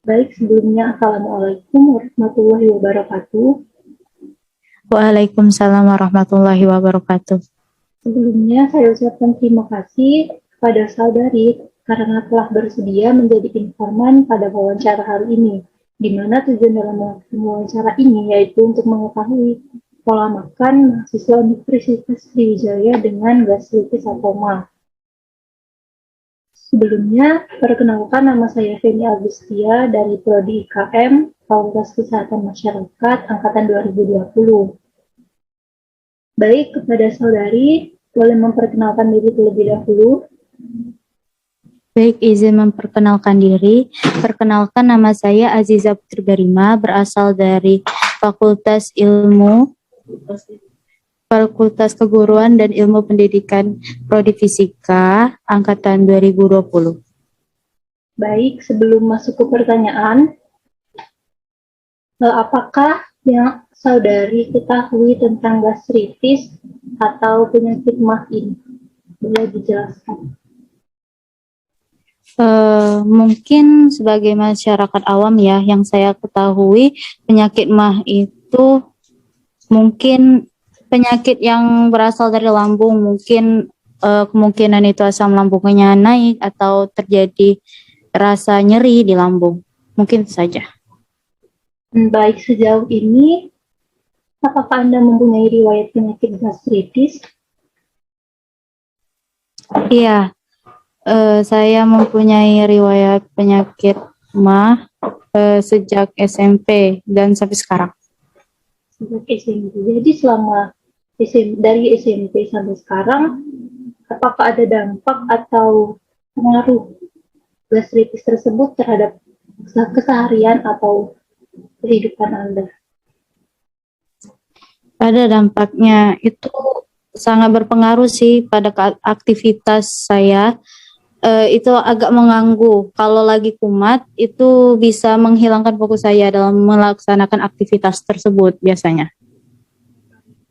Baik, sebelumnya Assalamualaikum warahmatullahi wabarakatuh. Waalaikumsalam warahmatullahi wabarakatuh. Sebelumnya saya ucapkan terima kasih kepada saudari karena telah bersedia menjadi informan pada wawancara hari ini, di mana tujuan dalam wawancara ini yaitu untuk mengetahui pola makan mahasiswa Universitas Sriwijaya dengan gastritis atau MA. Sebelumnya, perkenalkan nama saya Feni Agustia dari Prodi IKM, Fakultas Kesehatan Masyarakat, Angkatan 2020. Baik, kepada saudari, boleh memperkenalkan diri terlebih dahulu. Baik, izin memperkenalkan diri. Perkenalkan, nama saya Aziza Putri Barima, berasal dari Fakultas Keguruan dan Ilmu Pendidikan Prodi Fisika angkatan 2020. Baik, sebelum masuk ke pertanyaan, apakah yang saudari ketahui tentang gastritis atau penyakit MAH ini? Boleh dijelaskan? Mungkin sebagai masyarakat awam ya, yang saya ketahui penyakit MAH itu mungkin penyakit yang berasal dari lambung, mungkin kemungkinan itu asam lambungnya naik atau terjadi rasa nyeri di lambung. Mungkin itu saja. Baik, sejauh ini, apakah Anda mempunyai riwayat penyakit gastritis? Iya, saya mempunyai riwayat penyakit MAH sejak SMP dan sampai sekarang. Sejak SMP. Jadi selama dari SMP sampai sekarang, apakah ada dampak atau pengaruh gastritis tersebut terhadap keseharian atau kehidupan Anda? Ada dampaknya, itu sangat berpengaruh sih pada aktivitas saya. Itu agak mengganggu. Kalau lagi kumat, itu bisa menghilangkan fokus saya dalam melaksanakan aktivitas tersebut biasanya.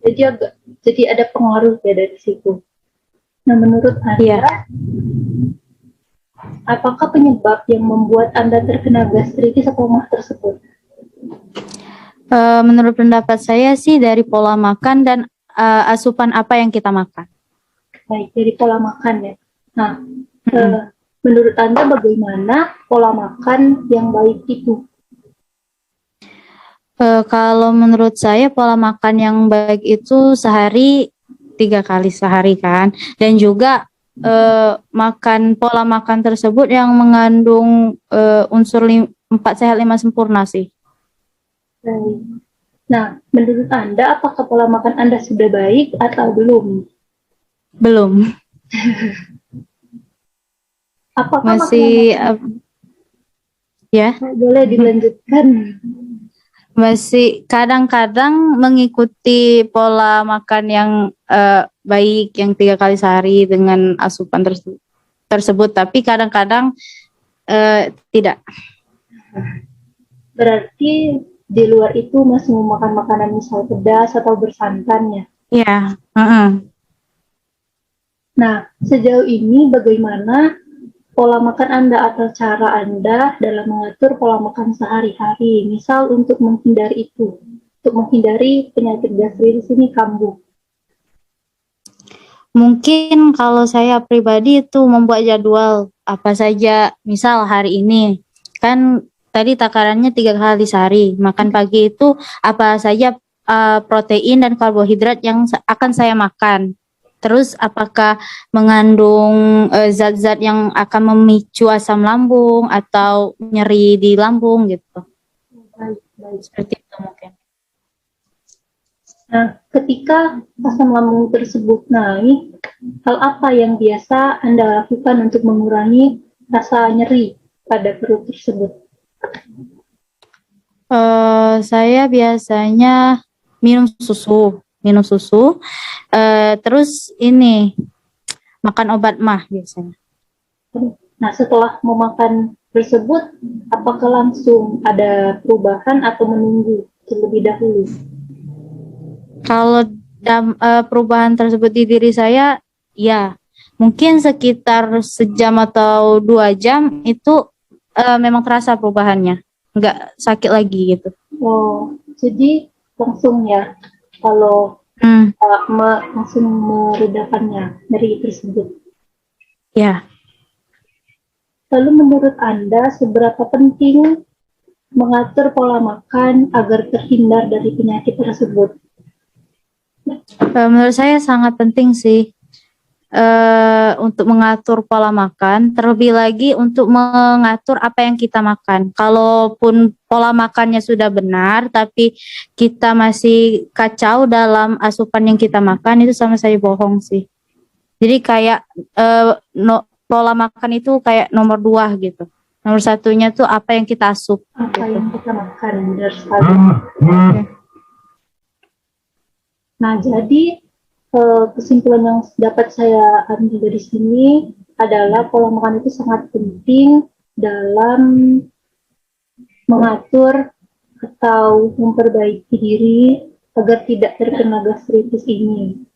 Jadi ada pengaruh ya dari situ. Nah, menurut Anda, apakah penyebab yang membuat Anda terkena gastritis atau MAH tersebut? Menurut pendapat saya sih dari pola makan dan asupan apa yang kita makan. Baik, dari pola makan ya. Nah, menurut Anda bagaimana pola makan yang baik itu? Kalau menurut saya pola makan yang baik itu sehari 3 kali sehari kan, dan juga makan pola makan tersebut yang mengandung unsur 4 sehat 5 sempurna sih. Baik. Nah, menurut Anda apakah pola makan Anda sudah baik atau belum? Belum. Apakah masih ya boleh dilanjutkan? Masih kadang-kadang mengikuti pola makan yang baik, yang 3 kali sehari dengan asupan tersebut, tapi kadang-kadang tidak. Berarti di luar itu masih memakan makanan misal pedas atau bersantan ya? Iya. Nah, sejauh ini bagaimana pola makan Anda atau cara Anda dalam mengatur pola makan sehari-hari, misal untuk menghindari itu, untuk menghindari penyakit gastritis ini kambuh? Mungkin kalau saya pribadi itu membuat jadwal apa saja, misal hari ini kan tadi takarannya 3 kali sehari, makan pagi itu apa saja protein dan karbohidrat yang akan saya makan. Terus apakah mengandung zat-zat yang akan memicu asam lambung atau nyeri di lambung gitu. Baik. Seperti itu mungkin. Nah, ketika asam lambung tersebut naik, hal apa yang biasa Anda lakukan untuk mengurangi rasa nyeri pada perut tersebut? Saya biasanya minum susu. Terus ini makan obat MAH biasanya. Nah, setelah memakan tersebut, apakah langsung ada perubahan atau menunggu terlebih dahulu? Kalau perubahan tersebut di diri saya, ya mungkin sekitar sejam atau 2 jam itu memang terasa perubahannya, nggak sakit lagi gitu. Oh, jadi langsung ya kalau langsung meredakannya dari tersebut. Ya, Lalu menurut Anda seberapa penting mengatur pola makan agar terhindar dari penyakit tersebut? menurut saya sangat penting sih untuk mengatur pola makan, terlebih lagi untuk mengatur apa yang kita makan. Kalaupun pola makannya sudah benar, tapi kita masih kacau dalam asupan yang kita makan, itu sama saya bohong sih. Jadi kayak pola makan itu kayak nomor 2 gitu. Nomor satunya tuh apa yang kita asup. Apa gitu. yang kita makan, benar sekali. Okay. Nah, jadi kesimpulan yang dapat saya ambil dari sini adalah pola makan itu sangat penting dalam mengatur atau memperbaiki diri agar tidak terkena gastritis ini.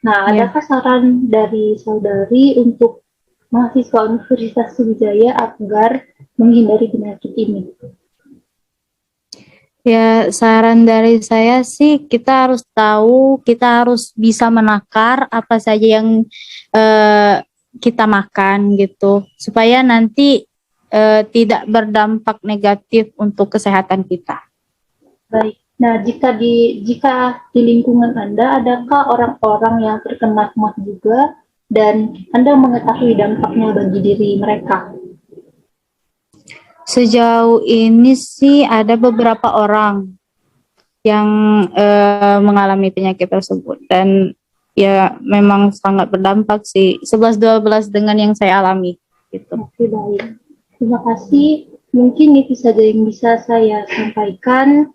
Nah, adakah saran dari saudari untuk mahasiswa Universitas Sriwijaya agar menghindari penyakit ini? Ya, saran dari saya sih kita harus tahu, kita harus bisa menakar apa saja yang kita makan gitu, supaya nanti tidak berdampak negatif untuk kesehatan kita. Baik. Nah, jika di lingkungan Anda, adakah orang-orang yang terkena MAH juga dan Anda mengetahui dampaknya bagi diri mereka? Sejauh ini sih ada beberapa orang yang mengalami penyakit tersebut dan ya memang sangat berdampak sih 11-12 dengan yang saya alami gitu. Oke, baik. Terima kasih. Mungkin itu saja yang bisa saya sampaikan.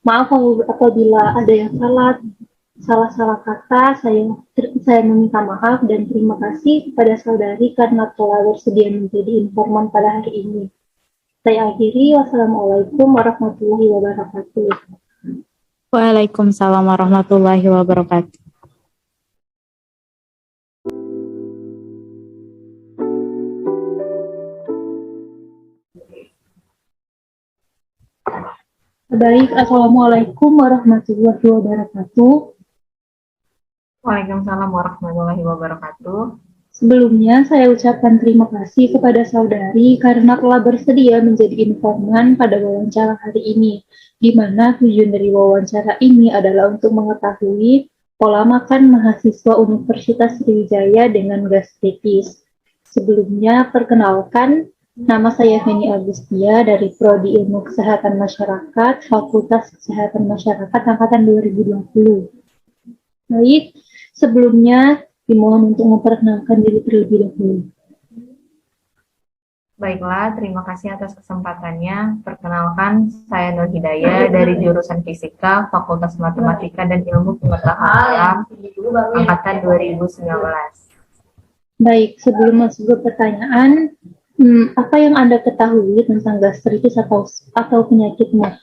Maaf apabila ada yang salah kata. Saya meminta maaf dan terima kasih kepada saudari karena telah bersedia menjadi informan pada hari ini. Saya akhiri. Wassalamualaikum warahmatullahi wabarakatuh. Waalaikumsalam warahmatullahi wabarakatuh. Baik, Assalamualaikum warahmatullahi wabarakatuh. Waalaikumsalam warahmatullahi wabarakatuh. Sebelumnya, saya ucapkan terima kasih kepada saudari karena telah bersedia menjadi informan pada wawancara hari ini, di mana tujuan dari wawancara ini adalah untuk mengetahui pola makan mahasiswa Universitas Sriwijaya dengan gastritis. Sebelumnya, perkenalkan, nama saya Feni Agustia dari Prodi Ilmu Kesehatan Masyarakat, Fakultas Kesehatan Masyarakat Angkatan 2020. Baik, sebelumnya dimohon untuk memperkenalkan diri terlebih dahulu. Baiklah, terima kasih atas kesempatannya. Perkenalkan, saya Nur Hidayah dari jurusan Fisika, Fakultas Matematika dan Ilmu Pengetahuan Alam, Angkatan 2019. Baik, sebelum masuk ke pertanyaan, apa yang Anda ketahui tentang gastritis atau penyakit MAH?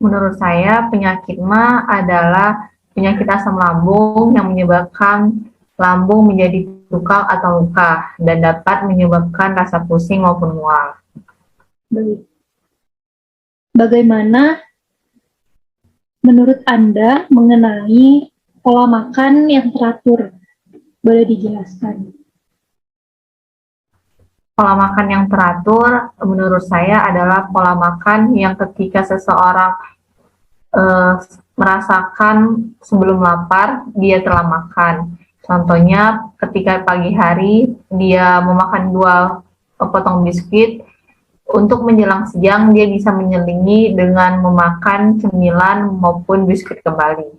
Menurut saya, penyakit MAH adalah penyakit asam lambung yang menyebabkan lambung menjadi tukal atau luka dan dapat menyebabkan rasa pusing maupun mual. Baik. Bagaimana menurut Anda mengenai pola makan yang teratur? Boleh dijelaskan? Pola makan yang teratur menurut saya adalah pola makan yang ketika seseorang merasakan sebelum lapar, dia telah makan. Contohnya ketika pagi hari, dia memakan 2 potong biskuit, untuk menjelang siang dia bisa menyelingi dengan memakan cemilan maupun biskuit kembali.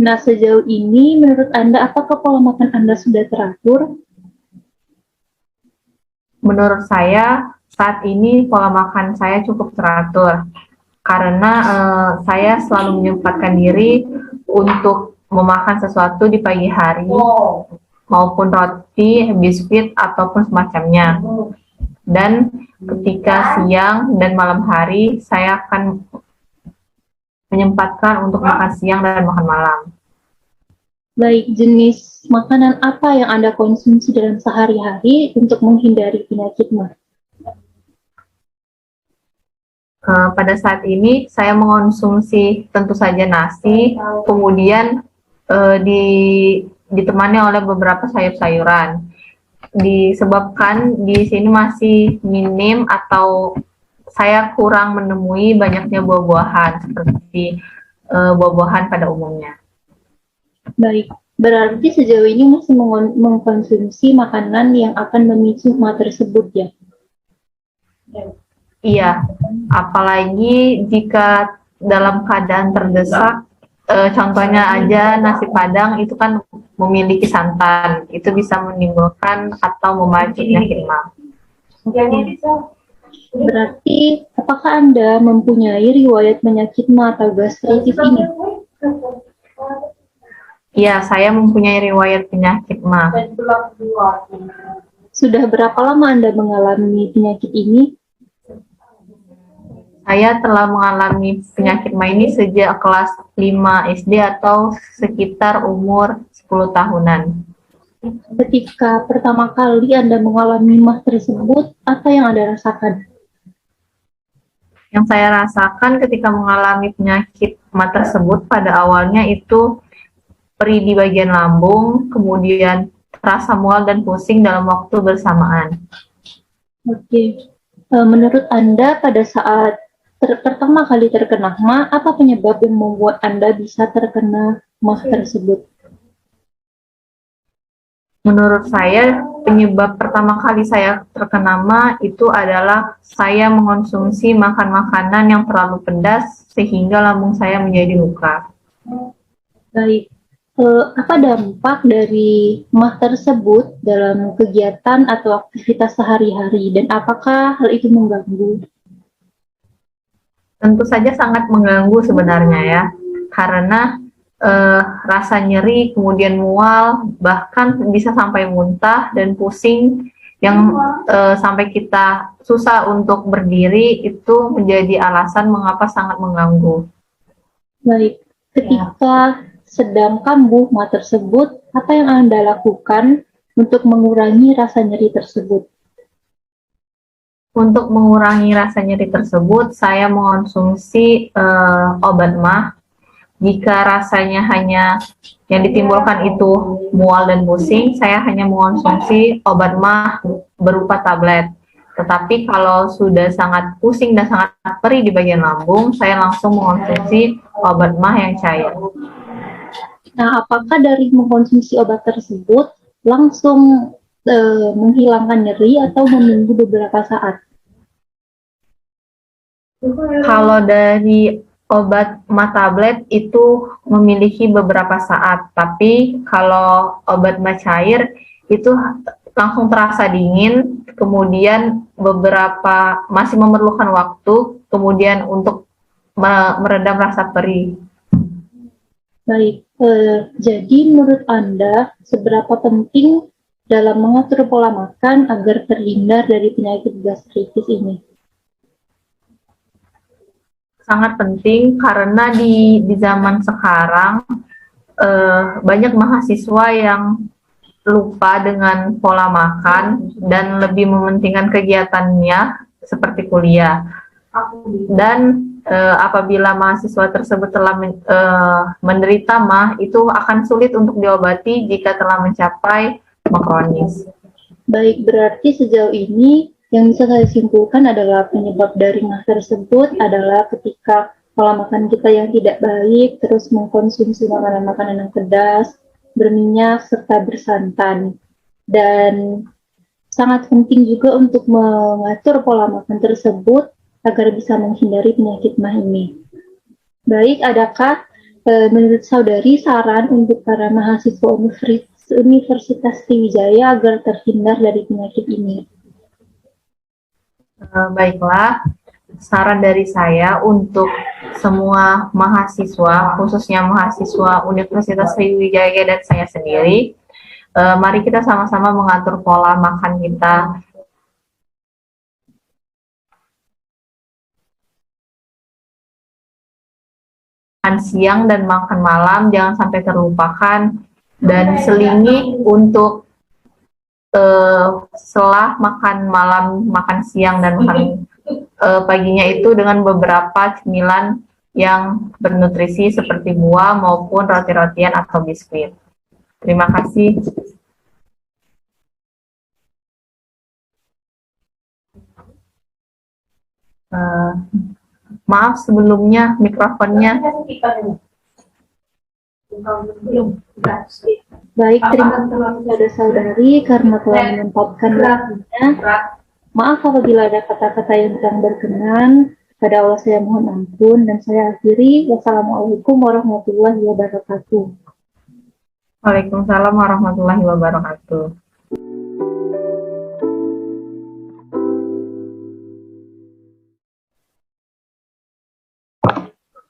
Nah, sejauh ini menurut Anda, apakah pola makan Anda sudah teratur? Menurut saya, saat ini pola makan saya cukup teratur. Karena saya selalu menyempatkan diri untuk memakan sesuatu di pagi hari, maupun roti, biskuit, ataupun semacamnya. Dan ketika siang dan malam hari, saya akan menyempatkan untuk makan siang dan makan malam. Baik, jenis makanan apa yang Anda konsumsi dalam sehari-hari untuk menghindari penyakit mah? Pada saat ini saya mengonsumsi tentu saja nasi, kemudian ditemani oleh beberapa sayur-sayuran. Disebabkan di sini masih minim atau saya kurang menemui banyaknya buah-buahan seperti buah-buahan pada umumnya. Baik, berarti sejauh ini masih mengkonsumsi makanan yang akan memicu mah tersebut ya? Iya, apalagi jika dalam keadaan terdesak, contohnya aja nasi Padang itu kan memiliki santan, itu bisa menimbulkan atau memacu penyakit mah. Berarti, apakah Anda mempunyai riwayat penyakit mah atau gastritis ini? Iya, saya mempunyai riwayat penyakit mah. Sudah berapa lama Anda mengalami penyakit ini? Saya telah mengalami penyakit mah ini sejak kelas 5 SD atau sekitar umur 10 tahunan. Ketika pertama kali Anda mengalami mah tersebut, apa yang Anda rasakan? Yang saya rasakan ketika mengalami penyakit mah tersebut pada awalnya itu perih di bagian lambung, kemudian rasa mual dan pusing dalam waktu bersamaan. Oke, menurut Anda pada saat pertama kali terkena mah, apa penyebab yang membuat Anda bisa terkena mah tersebut? Menurut saya, penyebab pertama kali saya terkena mah itu adalah saya mengonsumsi makan makanan yang terlalu pedas sehingga lambung saya menjadi luka. Baik, apa dampak dari mah tersebut dalam kegiatan atau aktivitas sehari-hari, dan apakah hal itu mengganggu? Tentu saja sangat mengganggu sebenarnya ya, karena rasa nyeri, kemudian mual, bahkan bisa sampai muntah dan pusing yang sampai kita susah untuk berdiri itu menjadi alasan mengapa sangat mengganggu. Baik, ketika sedang kambuh mah tersebut, apa yang Anda lakukan untuk mengurangi rasa nyeri tersebut? Untuk mengurangi rasa nyeri tersebut, saya mengonsumsi obat mah. Jika rasanya hanya yang ditimbulkan itu mual dan pusing, saya hanya mengonsumsi obat mah berupa tablet. Tetapi kalau sudah sangat pusing dan sangat perih di bagian lambung, saya langsung mengonsumsi obat mah yang cair. Nah, apakah dari mengkonsumsi obat tersebut langsung menghilangkan nyeri atau menunggu beberapa saat? Kalau dari obat mah tablet itu memiliki beberapa saat, tapi kalau obat mah cair itu langsung terasa dingin, kemudian beberapa masih memerlukan waktu, kemudian untuk meredam rasa perih. Baik, jadi menurut Anda seberapa penting dalam mengatur pola makan agar terhindar dari penyakit gastritis ini? Sangat penting karena di zaman sekarang banyak mahasiswa yang lupa dengan pola makan dan lebih mementingkan kegiatannya seperti kuliah. Dan apabila mahasiswa tersebut telah menderita mah, itu akan sulit untuk diobati jika telah mencapai mah kronis. Baik, berarti sejauh ini yang bisa saya simpulkan adalah penyebab dari mah tersebut adalah ketika pola makan kita yang tidak baik, terus mengkonsumsi makanan-makanan yang pedas, berminyak, serta bersantan. Dan sangat penting juga untuk mengatur pola makan tersebut agar bisa menghindari penyakit mah ini. Baik, adakah menurut saudari saran untuk para mahasiswa Universitas Sriwijaya agar terhindar dari penyakit ini? Baiklah, saran dari saya untuk semua mahasiswa, khususnya mahasiswa Universitas Sriwijaya dan saya sendiri, mari kita sama-sama mengatur pola makan kita. Makan siang dan makan malam jangan sampai terlupakan, dan selingi untuk setelah makan malam, makan siang, dan makan paginya itu dengan beberapa cemilan yang bernutrisi seperti buah maupun roti-rotian atau biskuit. Terima kasih. Maaf sebelumnya mikrofonnya. Baik, terima kasih kepada saudari karena telah menyempatkan waktunya. Maaf apabila ada kata-kata yang kurang berkenan. Pada Allah saya mohon ampun dan saya akhiri. Wassalamualaikum warahmatullahi wabarakatuh. Waalaikumsalam warahmatullahi wabarakatuh.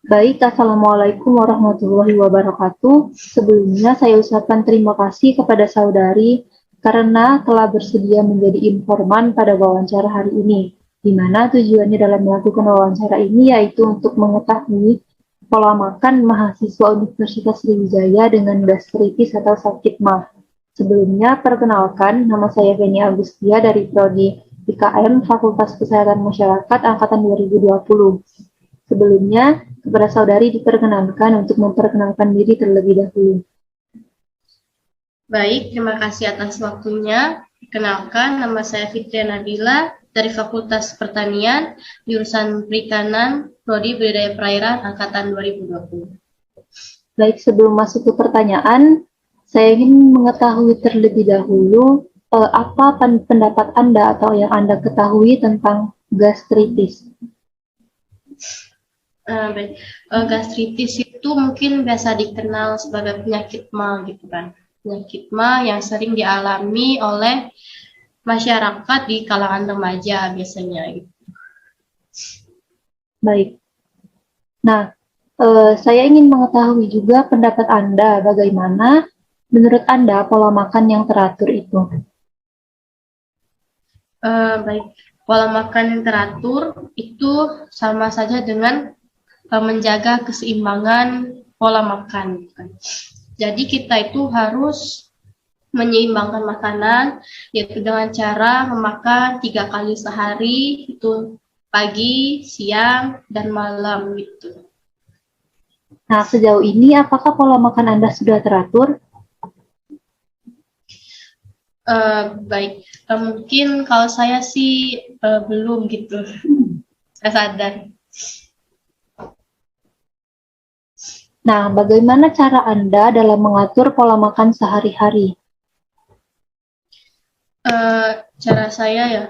Baik, Assalamualaikum warahmatullahi wabarakatuh. Sebelumnya saya ucapkan terima kasih kepada saudari karena telah bersedia menjadi informan pada wawancara hari ini, di mana tujuannya dalam melakukan wawancara ini yaitu untuk mengetahui pola makan mahasiswa Universitas Sriwijaya dengan gastritis atau sakit MAH. Sebelumnya, perkenalkan, nama saya Feni Agustia dari Prodi IKM Fakultas Kesehatan Masyarakat Angkatan 2020. Sebelumnya, kepada saudari diperkenankan untuk memperkenalkan diri terlebih dahulu. Baik, terima kasih atas waktunya. Perkenalkan, nama saya Fitria Nabila dari Fakultas Pertanian, jurusan Perikanan, Prodi Budidaya Perairan, Angkatan 2020. Baik, sebelum masuk ke pertanyaan, saya ingin mengetahui terlebih dahulu apa pendapat Anda atau yang Anda ketahui tentang gastritis. Baik. Gastritis itu mungkin biasa dikenal sebagai penyakit MAH gitu kan. Penyakit MAH yang sering dialami oleh masyarakat di kalangan remaja biasanya gitu. Baik. Nah, saya ingin mengetahui juga pendapat Anda bagaimana menurut Anda pola makan yang teratur itu. Baik, pola makan yang teratur itu sama saja dengan menjaga keseimbangan pola makan. Jadi kita itu harus menyeimbangkan makanan, yaitu dengan cara memakan 3 kali sehari, itu pagi, siang, dan malam gitu. Nah, sejauh ini apakah pola makan Anda sudah teratur? Baik, mungkin kalau saya sih belum gitu. Saya sadar. Nah, bagaimana cara Anda dalam mengatur pola makan sehari-hari? Cara saya ya,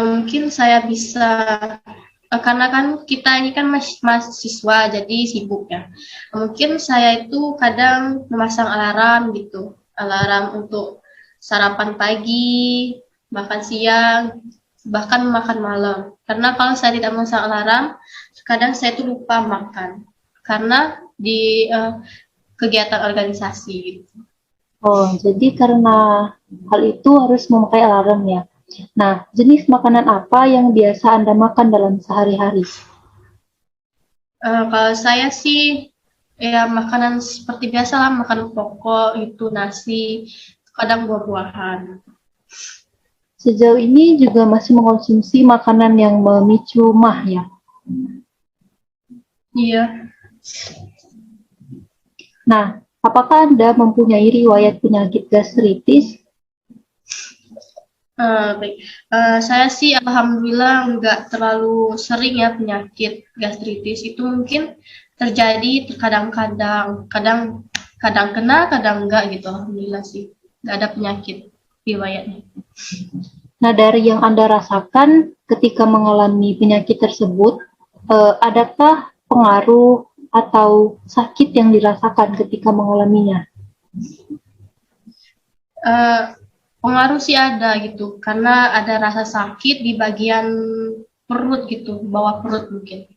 mungkin saya bisa, karena kan kita ini kan mahasiswa, jadi sibuk ya. Mungkin saya itu kadang memasang alarm gitu, alarm untuk sarapan pagi, makan siang, bahkan makan malam. Karena kalau saya tidak memasang alarm, kadang saya itu lupa makan. Karena di kegiatan organisasi gitu. Oh, jadi karena hal itu harus memakai alarm ya. Nah, jenis makanan apa yang biasa Anda makan dalam sehari-hari? Kalau saya sih ya makanan seperti biasa lah, makan pokok itu nasi, kadang buah-buahan. Sejauh ini juga masih mengkonsumsi makanan yang memicu MAH ya? Iya. Nah, apakah Anda mempunyai riwayat penyakit gastritis? Baik. Saya sih alhamdulillah nggak terlalu sering ya penyakit gastritis. Itu mungkin terjadi terkadang-kadang, kadang kena, kadang enggak gitu. Alhamdulillah sih nggak ada penyakit riwayatnya. Nah, dari yang Anda rasakan ketika mengalami penyakit tersebut, adakah pengaruh atau sakit yang dirasakan ketika mengalaminya? Pengaruh sih ada gitu, karena ada rasa sakit di bagian perut gitu, bawah perut mungkin.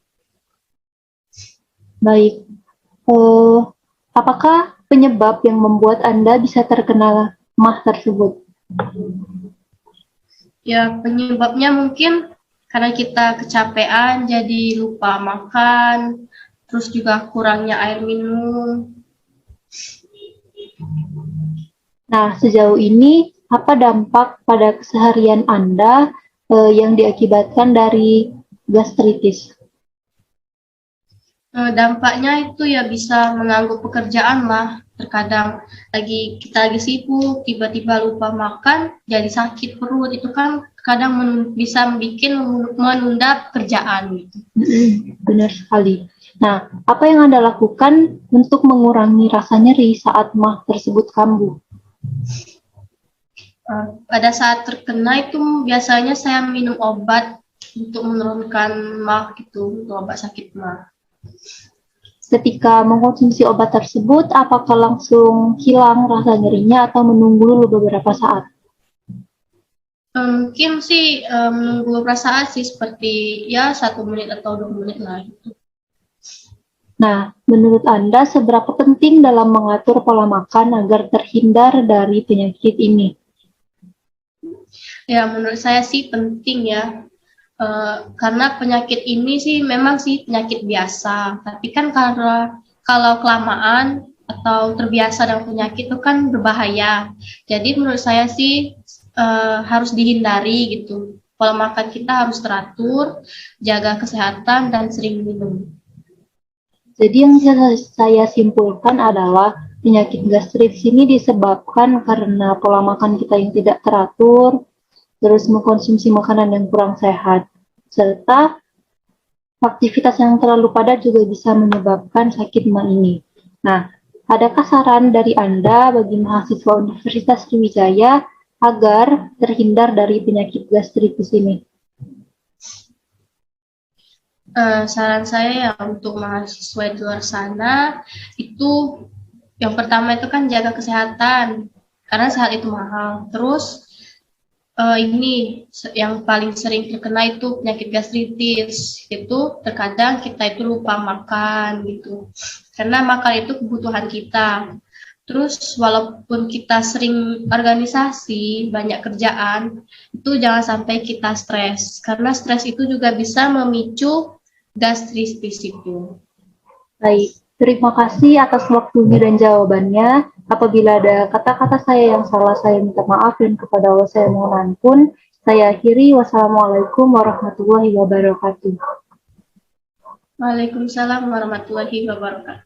Baik, apakah penyebab yang membuat Anda bisa terkena MAH tersebut? Ya, penyebabnya mungkin karena kita kecapean, jadi lupa makan, terus juga kurangnya air minum. Nah, sejauh ini apa dampak pada keseharian Anda yang diakibatkan dari gastritis? Dampaknya itu ya bisa mengganggu pekerjaan lah. Terkadang kita lagi sibuk, tiba-tiba lupa makan, jadi sakit perut. Itu kan kadang bisa bikin menunda pekerjaan gitu. Benar sekali. Nah, apa yang Anda lakukan untuk mengurangi rasa nyeri saat mah tersebut kambuh? Pada saat terkena itu biasanya saya minum obat untuk menurunkan mah gitu, untuk obat sakit mah. Ketika mengkonsumsi obat tersebut, apakah langsung hilang rasa nyerinya atau menunggu dulu beberapa saat? Mungkin sih menunggu beberapa saat sih, seperti ya 1 menit atau 2 menit lah gitu. Nah, menurut Anda seberapa penting dalam mengatur pola makan agar terhindar dari penyakit ini? Ya, menurut saya sih penting ya. Karena penyakit ini sih memang sih penyakit biasa, tapi kan kalau kelamaan atau terbiasa dengan penyakit itu kan berbahaya. Jadi menurut saya sih harus dihindari gitu. Pola makan kita harus teratur, jaga kesehatan dan sering minum. Jadi yang saya simpulkan adalah penyakit gastritis ini disebabkan karena pola makan kita yang tidak teratur, terus mengkonsumsi makanan yang kurang sehat, serta aktivitas yang terlalu padat juga bisa menyebabkan sakit mah ini. Nah, adakah saran dari Anda bagi mahasiswa Universitas Sriwijaya agar terhindar dari penyakit gastritis ini? Saran saya ya untuk mahasiswa di luar sana itu yang pertama itu kan jaga kesehatan karena sehat itu mahal. Terus ini yang paling sering terkena itu penyakit gastritis. Itu terkadang kita itu lupa makan gitu. Karena makan itu kebutuhan kita. Terus walaupun kita sering organisasi, banyak kerjaan, itu jangan sampai kita stres. Karena stres itu juga bisa memicu gastritis itu. Baik, terima kasih atas waktunya dan jawabannya. Apabila ada kata-kata saya yang salah, saya minta maaf dan kepada Allah saya mohon ampun. Saya akhiri. Wassalamualaikum warahmatullahi wabarakatuh. Waalaikumsalam warahmatullahi wabarakatuh.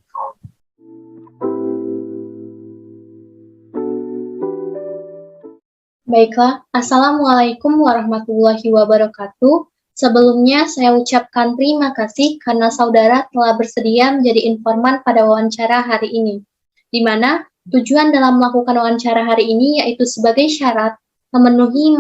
Baiklah, Assalamualaikum warahmatullahi wabarakatuh. Sebelumnya saya ucapkan terima kasih karena saudara telah bersedia menjadi informan pada wawancara hari ini, di mana tujuan dalam melakukan wawancara hari ini yaitu sebagai syarat memenuhi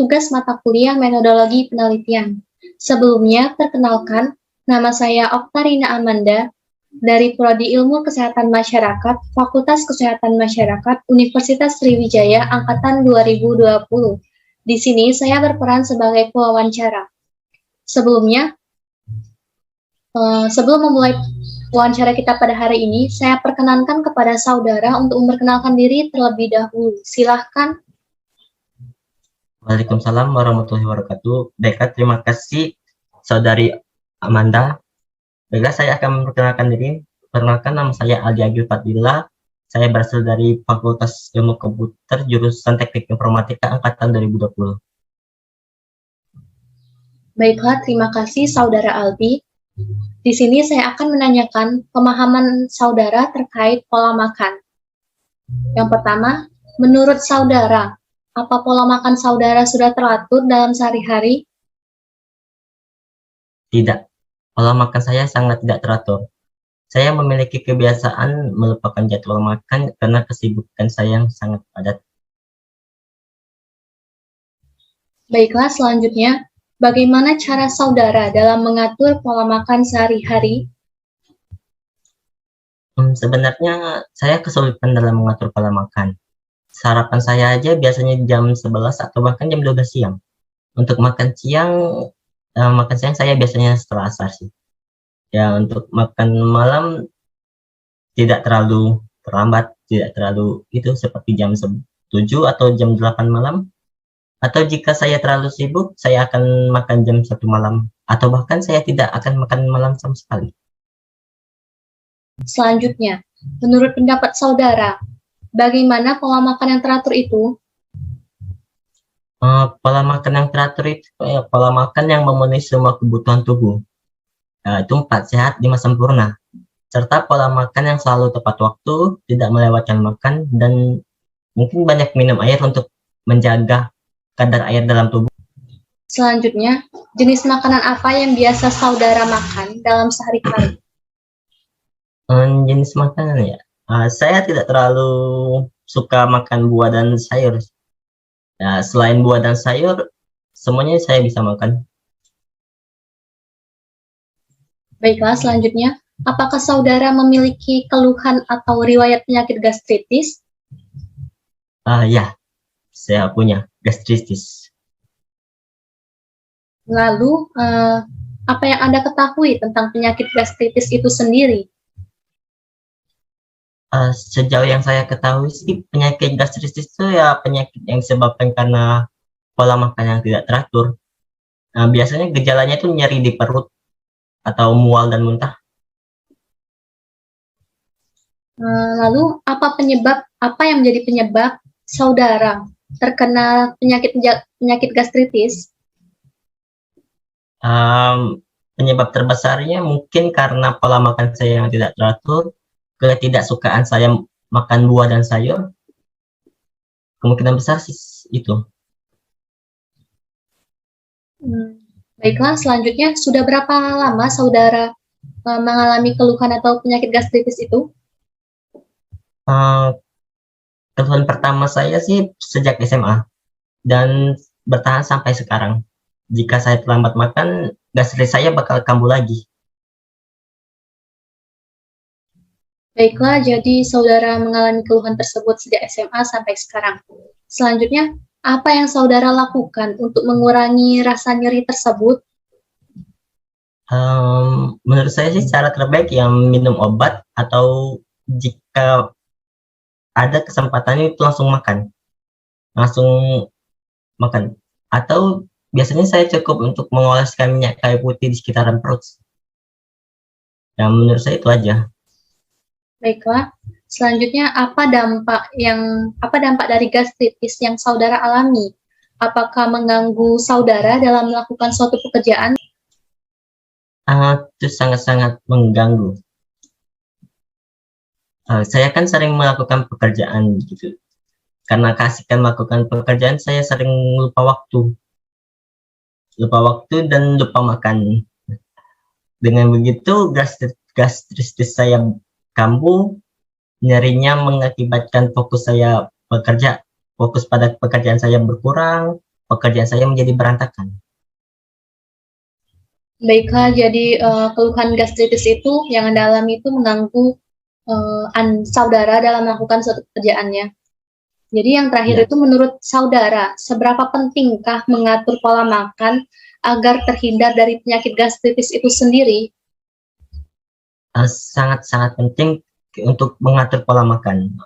tugas mata kuliah metodologi penelitian. Sebelumnya, perkenalkan, nama saya Oktarina Amanda, dari Prodi Ilmu Kesehatan Masyarakat, Fakultas Kesehatan Masyarakat, Universitas Sriwijaya, Angkatan 2020. Di sini saya berperan sebagai pewawancara. Sebelum memulai wawancara kita pada hari ini, saya perkenankan kepada saudara untuk memperkenalkan diri terlebih dahulu. Silahkan. Waalaikumsalam warahmatullahi wabarakatuh. Baiklah, terima kasih Saudari Amanda. Baiklah, saya akan memperkenalkan diri. Perkenalkan, nama saya Aldi Agil Fadila. Saya berasal dari Fakultas Ilmu Komputer, jurusan Teknik Informatika Angkatan 2020. Baiklah, terima kasih Saudara Aldi. Di sini saya akan menanyakan pemahaman saudara terkait pola makan. Yang pertama, menurut saudara, apa pola makan saudara sudah teratur dalam sehari-hari? Tidak, pola makan saya sangat tidak teratur. Saya memiliki kebiasaan melupakan jadwal makan karena kesibukan saya yang sangat padat. Baiklah, selanjutnya, bagaimana cara saudara dalam mengatur pola makan sehari-hari? Sebenarnya saya kesulitan dalam mengatur pola makan. Sarapan saya aja biasanya jam 11 atau bahkan jam 12 siang. Untuk makan siang saya biasanya setelah asar sih. Ya, untuk makan malam tidak terlalu terlambat, tidak terlalu itu seperti jam 7 atau jam 8 malam. Atau jika saya terlalu sibuk, saya akan makan jam 1 malam. Atau bahkan saya tidak akan makan malam sama sekali. Selanjutnya, menurut pendapat saudara, Bagaimana pola makan yang teratur itu? Pola makan yang teratur itu pola makan yang memenuhi semua kebutuhan tubuh. Itu 4 sehat, 5 sempurna. Serta pola makan yang selalu tepat waktu, tidak melewatkan makan, dan mungkin banyak minum air untuk menjaga kadar air dalam tubuh. Selanjutnya, jenis makanan apa yang biasa saudara makan dalam sehari-hari? Jenis makanan ya, saya tidak terlalu suka makan buah dan sayur. Ya, selain buah dan sayur, semuanya saya bisa makan. Baiklah, selanjutnya, apakah saudara memiliki keluhan atau riwayat penyakit gastritis? Ya, saya punya gastritis. Lalu, apa yang Anda ketahui tentang penyakit gastritis itu sendiri? Sejauh yang saya ketahui sih, penyakit gastritis itu ya penyakit yang disebabkan karena pola makan yang tidak teratur. Biasanya gejalanya itu nyeri di perut atau mual dan muntah. Lalu, apa yang menjadi penyebab saudara terkena penyakit gastritis? Penyebab terbesarnya mungkin karena pola makan saya yang tidak teratur, ketidaksukaan saya makan buah dan sayur, kemungkinan besar sih itu. Baiklah, selanjutnya sudah berapa lama saudara mengalami keluhan atau penyakit gastritis itu? Keluhan pertama saya sih sejak SMA dan bertahan sampai sekarang. Jika saya terlambat makan, gastritis saya bakal kambuh lagi. Baiklah, jadi saudara mengalami keluhan tersebut sejak SMA sampai sekarang. Selanjutnya, apa yang saudara lakukan untuk mengurangi rasa nyeri tersebut? Menurut saya sih cara terbaik yang minum obat, atau jika ada kesempatan itu langsung makan. Atau biasanya saya cukup untuk mengoleskan minyak kayu putih di sekitaran perut. Yang menurut saya itu aja. Baiklah, selanjutnya apa dampak dari gastritis yang saudara alami? Apakah mengganggu saudara dalam melakukan suatu pekerjaan? Itu sangat-sangat mengganggu. Saya kan sering melakukan pekerjaan gitu. Karena keasikan melakukan pekerjaan, saya sering lupa waktu dan lupa makan. Dengan begitu gastritis saya kambuh, nyerinya mengakibatkan fokus pada pekerjaan saya berkurang, pekerjaan saya menjadi berantakan. Baiklah, jadi keluhan gastritis itu yang Anda alami itu mengganggu saudara dalam melakukan suatu pekerjaannya. Jadi yang terakhir itu menurut saudara, seberapa pentingkah mengatur pola makan agar terhindar dari penyakit gastritis itu sendiri? Sangat-sangat penting untuk mengatur pola makan.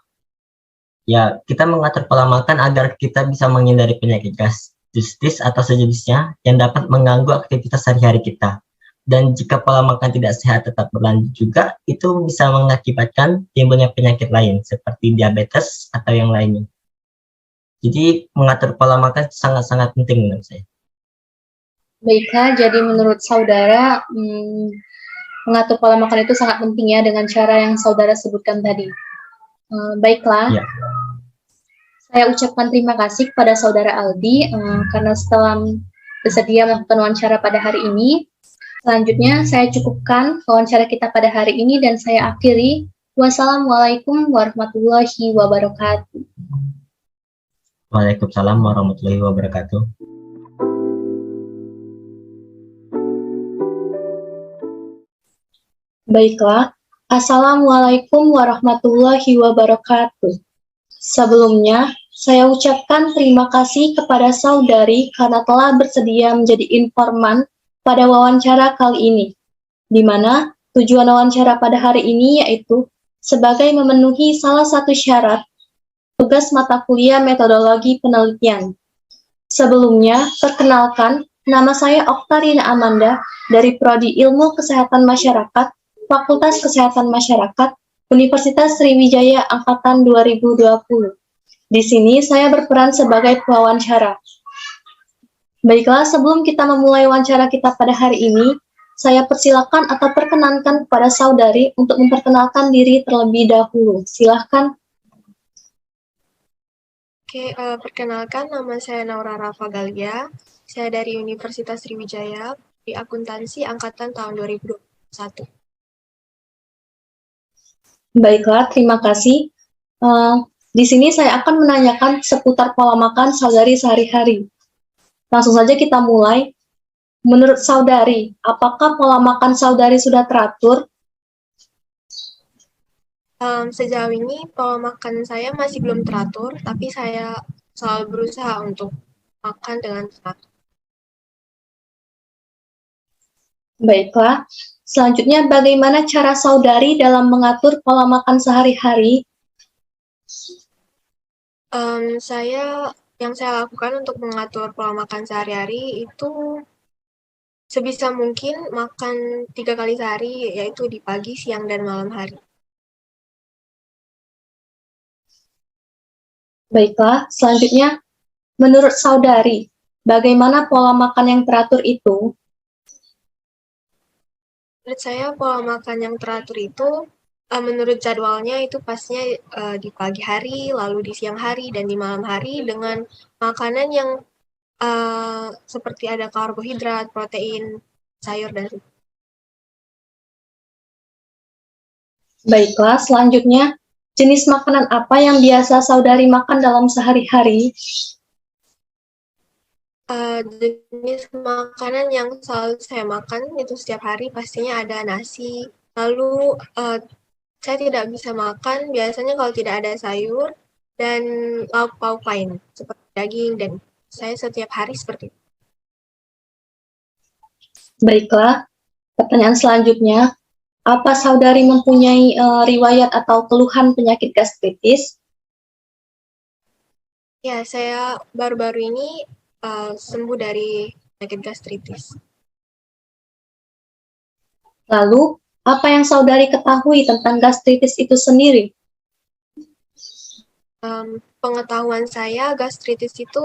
Ya, kita mengatur pola makan agar kita bisa menghindari penyakit gastritis atau sejenisnya yang dapat mengganggu aktivitas sehari-hari kita. Dan jika pola makan tidak sehat tetap berlanjut juga, itu bisa mengakibatkan timbulnya penyakit lain seperti diabetes atau yang lainnya. Jadi mengatur pola makan sangat-sangat penting menurut saya. Baiklah, jadi menurut saudara mengatur pola makan itu sangat penting ya dengan cara yang saudara sebutkan tadi. Baiklah, saya ucapkan terima kasih kepada saudara Aldi karena setelah bersedia melakukan wawancara pada hari ini. Selanjutnya saya cukupkan wawancara kita pada hari ini dan saya akhiri. Wassalamualaikum warahmatullahi wabarakatuh. Waalaikumsalam warahmatullahi wabarakatuh. Baiklah, Assalamualaikum warahmatullahi wabarakatuh. Sebelumnya, saya ucapkan terima kasih kepada saudari karena telah bersedia menjadi informan pada wawancara kali ini, di mana tujuan wawancara pada hari ini yaitu sebagai memenuhi salah satu syarat tugas mata kuliah metodologi penelitian. Sebelumnya, perkenalkan, nama saya Oktarina Amanda dari Prodi Ilmu Kesehatan Masyarakat, Fakultas Kesehatan Masyarakat, Universitas Sriwijaya Angkatan 2020. Di sini saya berperan sebagai pewawancara. Baiklah, sebelum kita memulai wawancara kita pada hari ini, saya persilakan atau perkenankan kepada saudari untuk memperkenalkan diri terlebih dahulu. Silahkan. Oke, perkenalkan nama saya Naura Rafa Galia. Saya dari Universitas Sriwijaya di akuntansi angkatan tahun 2021. Baiklah, terima kasih. Di sini saya akan menanyakan seputar pola makan saudari sehari-hari. Langsung saja kita mulai. Menurut saudari, apakah pola makan saudari sudah teratur? Sejauh ini pola makan saya masih belum teratur, tapi saya selalu berusaha untuk makan dengan teratur. Baiklah. Selanjutnya, bagaimana cara saudari dalam mengatur pola makan sehari-hari? Yang saya lakukan untuk mengatur pola makan sehari-hari itu sebisa mungkin makan 3 kali sehari, yaitu di pagi, siang, dan malam hari. Baiklah, selanjutnya, menurut saudari, bagaimana pola makan yang teratur itu? Menurut saya pola makan yang teratur itu menurut jadwalnya itu pastinya di pagi hari, lalu di siang hari, dan di malam hari dengan makanan yang seperti ada karbohidrat, protein, sayur, dan Baiklah, selanjutnya, jenis makanan apa yang biasa saudari makan dalam sehari-hari? jenis makanan yang selalu saya makan itu setiap hari pastinya ada nasi. Lalu saya tidak bisa makan biasanya kalau tidak ada sayur dan lauk pauk lain seperti daging, dan saya setiap hari seperti itu. Baiklah, pertanyaan selanjutnya, apa saudari mempunyai riwayat atau keluhan penyakit gastritis? Ya, saya baru-baru ini sembuh dari penyakit gastritis. Lalu, apa yang saudari ketahui tentang gastritis itu sendiri? Pengetahuan saya, gastritis itu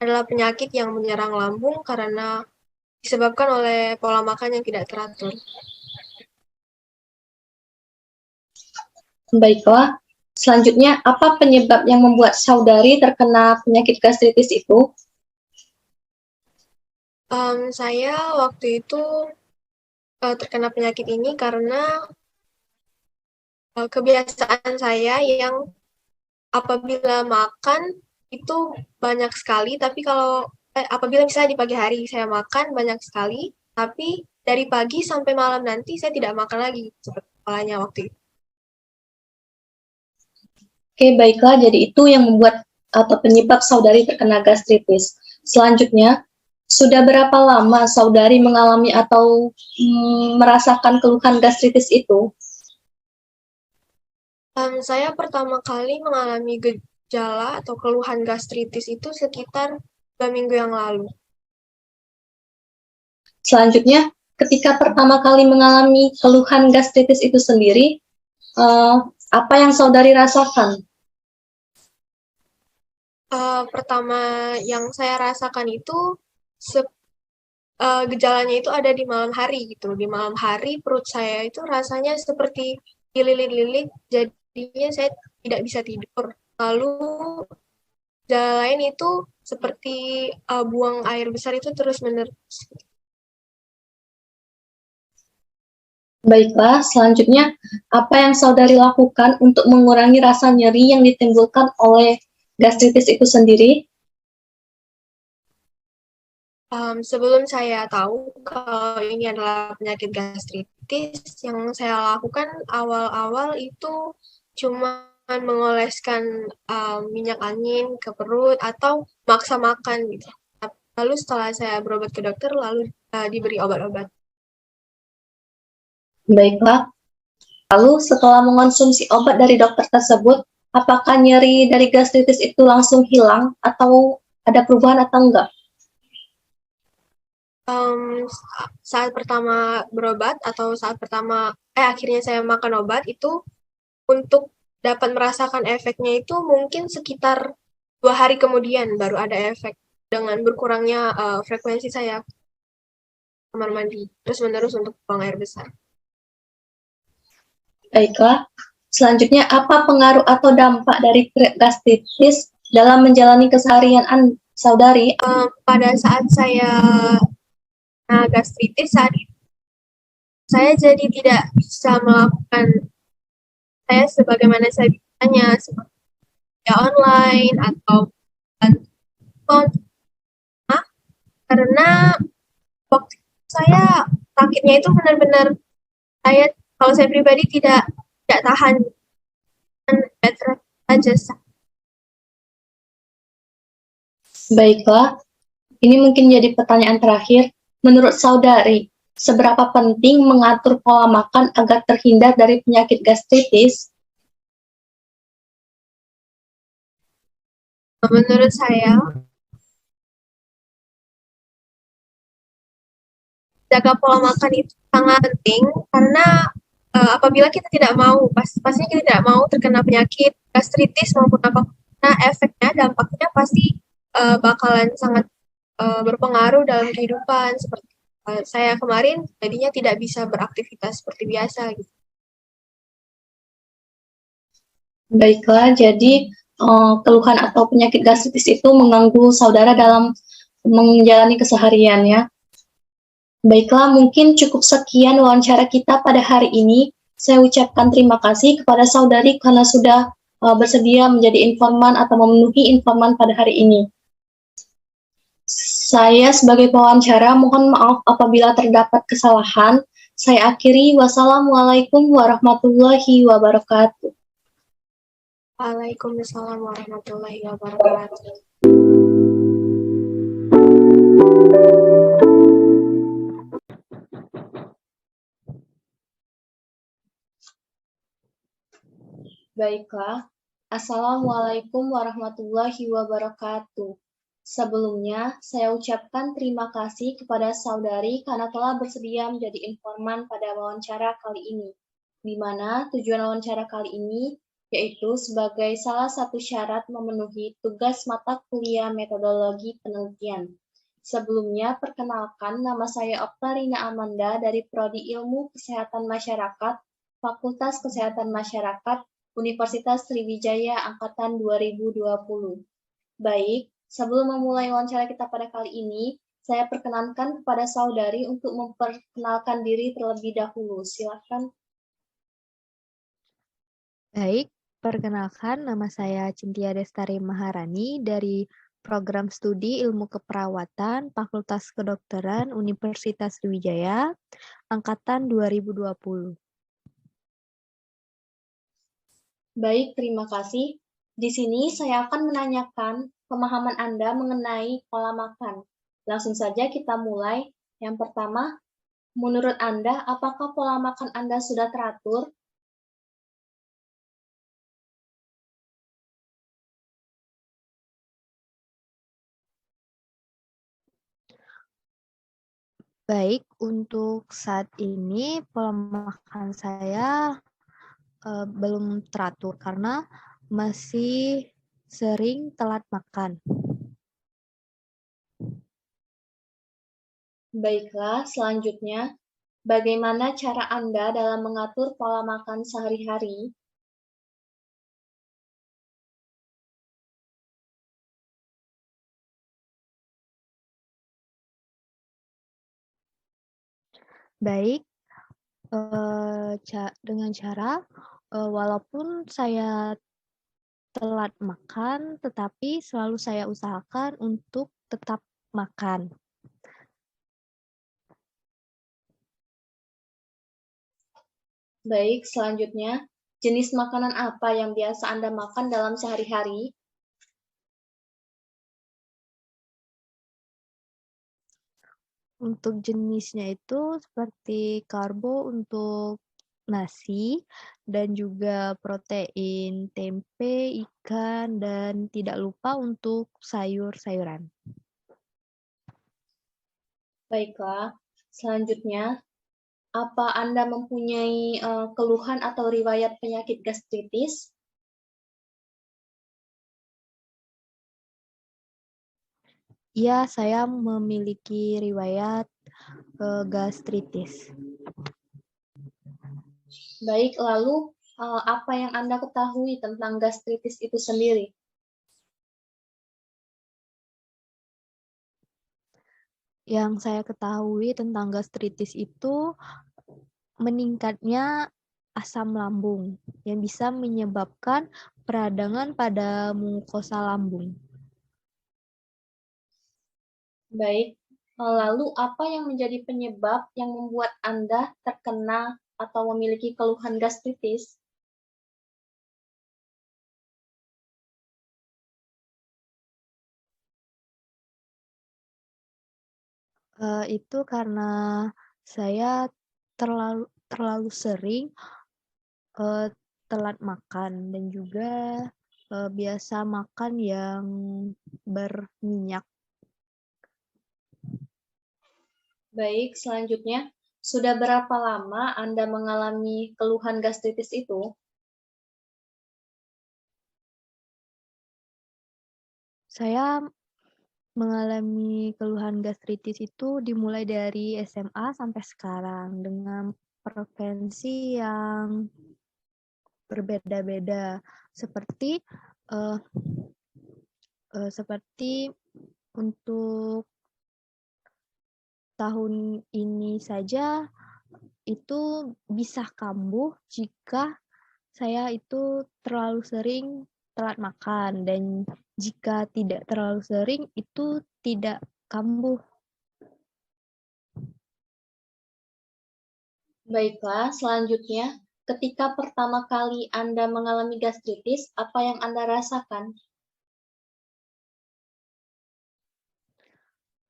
adalah penyakit yang menyerang lambung karena disebabkan oleh pola makan yang tidak teratur. Baiklah, selanjutnya, apa penyebab yang membuat saudari terkena penyakit gastritis itu? Saya waktu itu terkena penyakit ini karena kebiasaan saya yang apabila makan itu banyak sekali, tapi kalau apabila misalnya di pagi hari saya makan banyak sekali, tapi dari pagi sampai malam nanti saya tidak makan lagi, seperti polanya waktu itu. Oke, baiklah, jadi itu yang membuat atau penyebab saudari terkena gastritis. Selanjutnya, sudah berapa lama saudari mengalami atau merasakan keluhan gastritis itu? Saya pertama kali mengalami gejala atau keluhan gastritis itu sekitar 2 minggu yang lalu. Selanjutnya, ketika pertama kali mengalami keluhan gastritis itu sendiri, apa yang saudari rasakan? Pertama yang saya rasakan itu gejalanya itu ada di malam hari gitu. Di malam hari perut saya itu rasanya seperti dililit-lilit, jadinya saya tidak bisa tidur. Lalu gejala lain itu seperti buang air besar itu terus-menerus. Baiklah, selanjutnya, apa yang saudari lakukan untuk mengurangi rasa nyeri yang ditimbulkan oleh gastritis itu sendiri? Sebelum saya tahu kalau ini adalah penyakit gastritis, yang saya lakukan awal-awal itu cuma mengoleskan minyak angin ke perut atau maksa makan gitu. Lalu setelah saya berobat ke dokter, lalu diberi obat-obat. Baiklah, lalu setelah mengonsumsi obat dari dokter tersebut, apakah nyeri dari gastritis itu langsung hilang atau ada perubahan atau enggak? Saat pertama berobat atau saat pertama akhirnya saya makan obat itu untuk dapat merasakan efeknya itu mungkin sekitar 2 hari kemudian baru ada efek dengan berkurangnya frekuensi saya kamar mandi terus-menerus untuk buang air besar. Baiklah, selanjutnya apa pengaruh atau dampak dari gastritis dalam menjalani keseharian saudari? Pada saat saya gastritis saat itu, saya jadi tidak bisa melakukan saya sebagaimana saya biasanya seperti online atau telepon, karena waktu saya sakitnya itu benar-benar kalau saya pribadi tidak tahan bed rest saja. Baiklah, ini mungkin jadi pertanyaan terakhir. Menurut saudari, seberapa penting mengatur pola makan agar terhindar dari penyakit gastritis? Menurut saya, jaga pola makan itu sangat penting karena apabila kita tidak mau, pastinya kita tidak mau terkena penyakit gastritis maupun apapun, nah efeknya, dampaknya pasti bakalan sangat berpengaruh dalam kehidupan. Seperti saya kemarin jadinya tidak bisa beraktivitas seperti biasa gitu. Baiklah, jadi keluhan atau penyakit gastritis itu mengganggu saudara dalam menjalani kesehariannya. Baiklah, mungkin cukup sekian wawancara kita pada hari ini. Saya ucapkan terima kasih kepada saudari karena sudah bersedia menjadi informan atau memenuhi informan pada hari ini. Saya sebagai pewawancara mohon maaf apabila terdapat kesalahan. Saya akhiri. Wassalamualaikum warahmatullahi wabarakatuh. Waalaikumsalam warahmatullahi wabarakatuh. Baiklah. Assalamualaikum warahmatullahi wabarakatuh. Sebelumnya, saya ucapkan terima kasih kepada saudari karena telah bersedia menjadi informan pada wawancara kali ini, di mana tujuan wawancara kali ini yaitu sebagai salah satu syarat memenuhi tugas mata kuliah metodologi penelitian. Sebelumnya, perkenalkan nama saya Oktarina Amanda dari Prodi Ilmu Kesehatan Masyarakat, Fakultas Kesehatan Masyarakat, Universitas Sriwijaya Angkatan 2020. Baik, sebelum memulai wawancara kita pada kali ini, saya perkenankan kepada saudari untuk memperkenalkan diri terlebih dahulu. Silakan. Baik, perkenalkan nama saya Cynthia Destari Maharani dari Program Studi Ilmu Keperawatan Fakultas Kedokteran Universitas Sriwijaya Angkatan 2020. Baik, terima kasih. Di sini saya akan menanyakan pemahaman Anda mengenai pola makan. Langsung saja kita mulai. Yang pertama, menurut Anda, apakah pola makan Anda sudah teratur? Baik, untuk saat ini pola makan saya belum teratur karena masih sering telat makan. Baiklah, selanjutnya, bagaimana cara Anda dalam mengatur pola makan sehari-hari? Baik, dengan cara walaupun saya telat makan, tetapi selalu saya usahakan untuk tetap makan. Baik, selanjutnya, jenis makanan apa yang biasa Anda makan dalam sehari-hari? Untuk jenisnya itu seperti karbo untuk nasi dan juga protein tempe, ikan, dan tidak lupa untuk sayur-sayuran. Baiklah, selanjutnya, Apa Anda mempunyai keluhan atau riwayat penyakit gastritis? Iya, saya memiliki riwayat gastritis. Baik, lalu apa yang Anda ketahui tentang gastritis itu sendiri? Yang saya ketahui tentang gastritis itu meningkatnya asam lambung yang bisa menyebabkan peradangan pada mukosa lambung. Baik, lalu apa yang menjadi penyebab yang membuat Anda terkena atau memiliki keluhan gastritis? Itu karena saya terlalu sering telat makan dan juga biasa makan yang berminyak. Baik, selanjutnya, sudah berapa lama Anda mengalami keluhan gastritis itu? Saya mengalami keluhan gastritis itu dimulai dari SMA sampai sekarang dengan frekuensi yang berbeda-beda seperti untuk tahun ini saja itu bisa kambuh jika saya itu terlalu sering telat makan, dan jika tidak terlalu sering itu tidak kambuh. Baiklah, selanjutnya, ketika pertama kali Anda mengalami gastritis, apa yang Anda rasakan?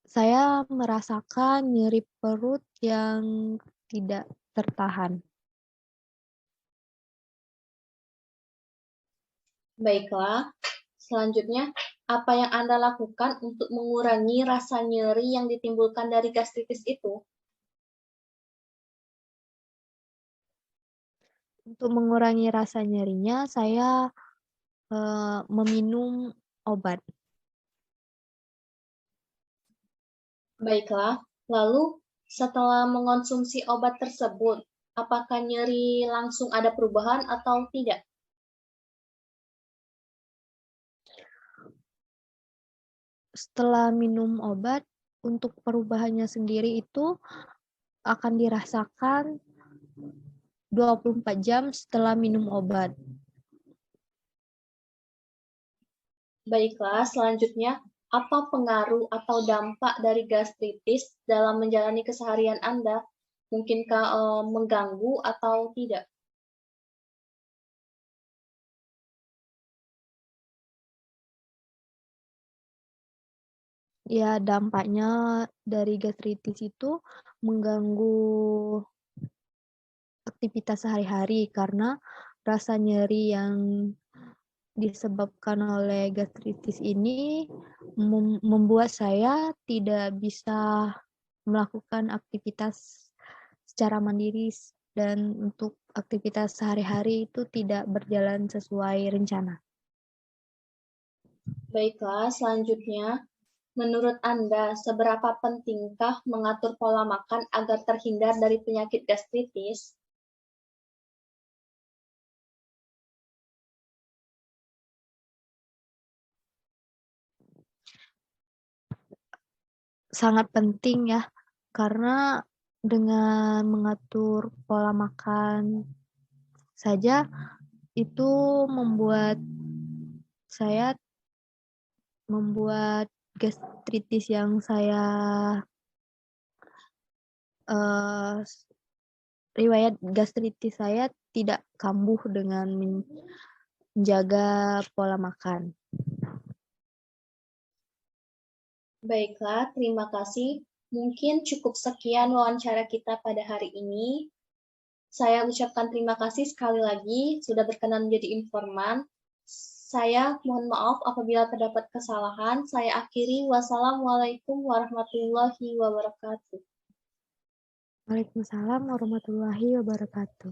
Saya merasakan nyeri perut yang tidak tertahan. Baiklah, selanjutnya, apa yang Anda lakukan untuk mengurangi rasa nyeri yang ditimbulkan dari gastritis itu? Untuk mengurangi rasa nyerinya, saya meminum obat. Baiklah, lalu setelah mengonsumsi obat tersebut, apakah nyeri langsung ada perubahan atau tidak? Setelah minum obat, untuk perubahannya sendiri itu akan dirasakan 24 jam setelah minum obat. Baiklah, selanjutnya, apa pengaruh atau dampak dari gastritis dalam menjalani keseharian Anda? Mungkinkah mengganggu atau tidak? Ya, dampaknya dari gastritis itu mengganggu aktivitas sehari-hari karena rasa nyeri yang disebabkan oleh gastritis ini membuat saya tidak bisa melakukan aktivitas secara mandiri, dan untuk aktivitas sehari-hari itu tidak berjalan sesuai rencana. Baiklah, selanjutnya, menurut Anda, seberapa pentingkah mengatur pola makan agar terhindar dari penyakit gastritis? Sangat penting ya, karena dengan mengatur pola makan saja itu membuat gastritis yang riwayat gastritis saya tidak kambuh dengan menjaga pola makan. Baiklah, terima kasih. Mungkin cukup sekian wawancara kita pada hari ini. Saya ucapkan terima kasih sekali lagi sudah berkenan menjadi informan. Saya mohon maaf apabila terdapat kesalahan. Saya akhiri. Wassalamualaikum warahmatullahi wabarakatuh. Waalaikumsalam warahmatullahi wabarakatuh.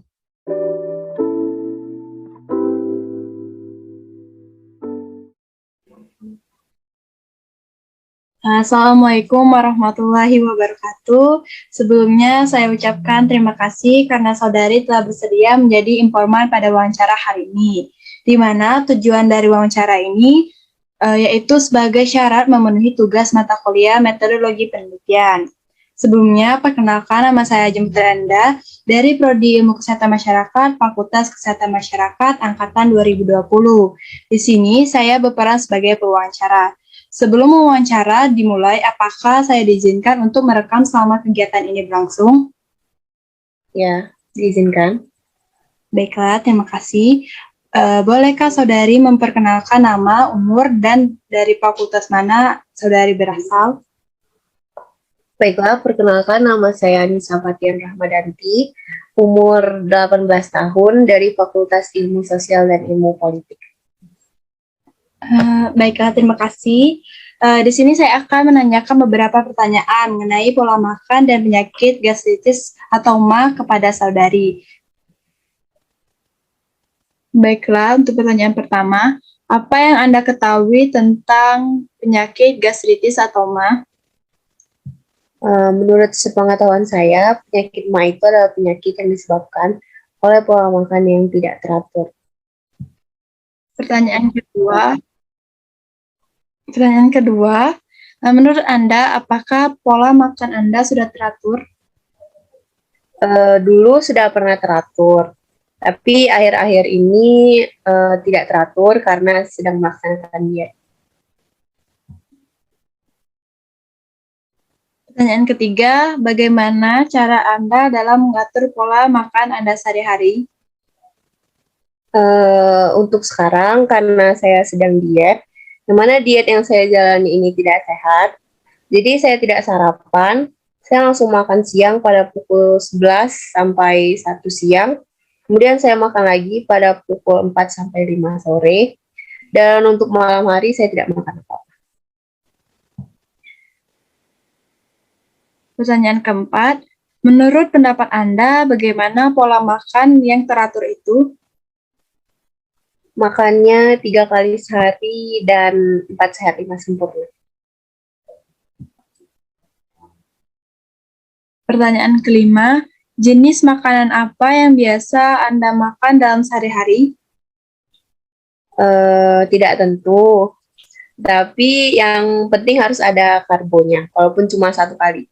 Assalamualaikum warahmatullahi wabarakatuh. Sebelumnya saya ucapkan terima kasih karena saudari telah bersedia menjadi informan pada wawancara hari ini, di mana tujuan dari wawancara ini yaitu sebagai syarat memenuhi tugas mata kuliah metodologi penelitian. Sebelumnya, perkenalkan nama saya Jemputer Enda dari Prodi Ilmu Kesehatan Masyarakat, Fakultas Kesehatan Masyarakat, Angkatan 2020. Di sini saya berperan sebagai pewawancara. Sebelum wawancara dimulai, apakah saya diizinkan untuk merekam selama kegiatan ini berlangsung? Ya, diizinkan. Baiklah, terima kasih. Bolehkah saudari memperkenalkan nama, umur, dan dari fakultas mana saudari berasal? Baiklah, perkenalkan nama saya Anissa Fatian Rahmadanti, umur 18 tahun dari Fakultas Ilmu Sosial dan Ilmu Politik. Baiklah, terima kasih. Di sini saya akan menanyakan beberapa pertanyaan mengenai pola makan dan penyakit gastritis atau MA kepada saudari. Baiklah, untuk pertanyaan pertama, apa yang Anda ketahui tentang penyakit gastritis atau MA? Menurut sepengetahuan saya, penyakit MA itu adalah penyakit yang disebabkan oleh pola makan yang tidak teratur. Pertanyaan kedua, menurut Anda, apakah pola makan Anda sudah teratur? Dulu sudah pernah teratur, tapi akhir-akhir ini tidak teratur karena sedang melaksanakan diet. Pertanyaan ketiga, bagaimana cara Anda dalam mengatur pola makan Anda sehari-hari? Untuk sekarang, karena saya sedang diet, yang mana diet yang saya jalani ini tidak sehat, jadi saya tidak sarapan, saya langsung makan siang pada pukul 11 sampai 1 siang, kemudian saya makan lagi pada pukul 4 sampai 5 sore, dan untuk malam hari saya tidak makan apa-apa. Pertanyaan keempat, menurut pendapat Anda, bagaimana pola makan yang teratur itu? Makannya 3 kali sehari dan 4 sehat 5 sempurna. Pertanyaan kelima, jenis makanan apa yang biasa Anda makan dalam sehari-hari? Tidak tentu, tapi yang penting harus ada karbonya, walaupun cuma 1 kali.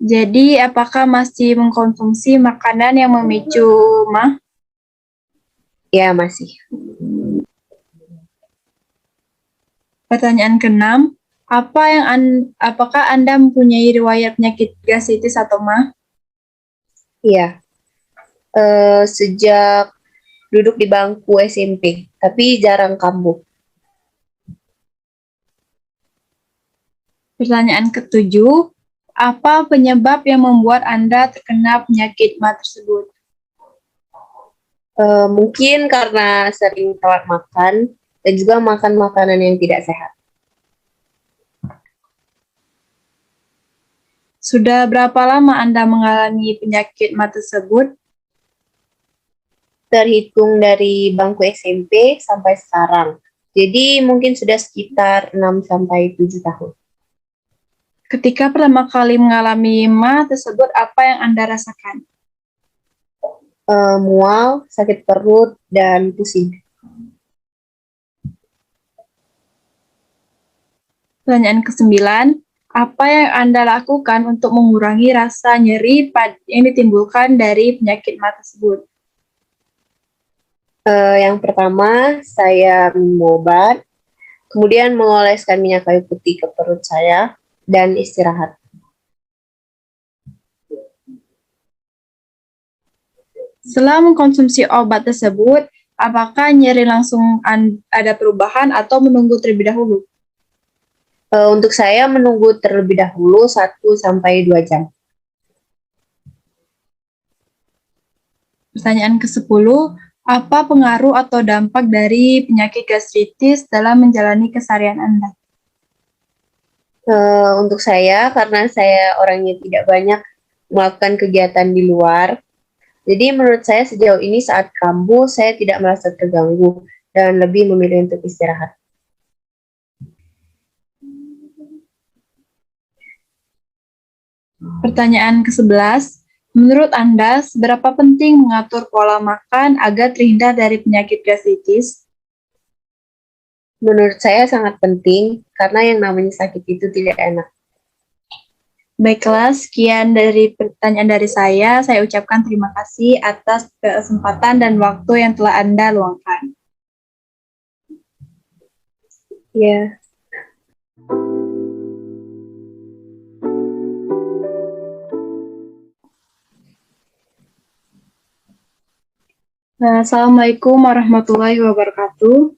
Jadi, apakah masih mengkonsumsi makanan yang memicu MA? Ya, masih. Pertanyaan keenam, apakah Anda mempunyai riwayat penyakit gastritis atau MA? Iya. Sejak duduk di bangku SMP, tapi jarang kambuh. Pertanyaan ketujuh, apa penyebab yang membuat Anda terkena penyakit MA tersebut? Mungkin karena sering telat makan dan juga makan makanan yang tidak sehat. Sudah berapa lama Anda mengalami penyakit MA tersebut? Terhitung dari bangku SMP sampai sekarang. Jadi mungkin sudah sekitar 6 sampai 7 tahun. Ketika pertama kali mengalami MA tersebut, apa yang Anda rasakan? Mual, sakit perut, dan pusing. Pertanyaan ke-9, apa yang Anda lakukan untuk mengurangi rasa nyeri yang ditimbulkan dari penyakit MA tersebut? Yang pertama, saya minum obat, kemudian mengoleskan minyak kayu putih ke perut saya, dan istirahat. Setelah mengkonsumsi obat tersebut, apakah nyeri langsung ada perubahan atau menunggu terlebih dahulu? Untuk saya menunggu terlebih dahulu 1 sampai 2 jam. Pertanyaan ke-10, apa pengaruh atau dampak dari penyakit gastritis dalam menjalani keseharian Anda? Untuk saya, karena saya orangnya tidak banyak melakukan kegiatan di luar. Jadi menurut saya sejauh ini saat kambuh saya tidak merasa terganggu dan lebih memilih untuk istirahat. Pertanyaan ke-11, menurut Anda seberapa penting mengatur pola makan agar terhindar dari penyakit gastritis? Menurut saya sangat penting karena yang namanya sakit itu tidak enak. Baiklah, sekian dari pertanyaan dari saya. Saya ucapkan terima kasih atas kesempatan dan waktu yang telah Anda luangkan. Ya. Nah, Assalamualaikum warahmatullahi wabarakatuh.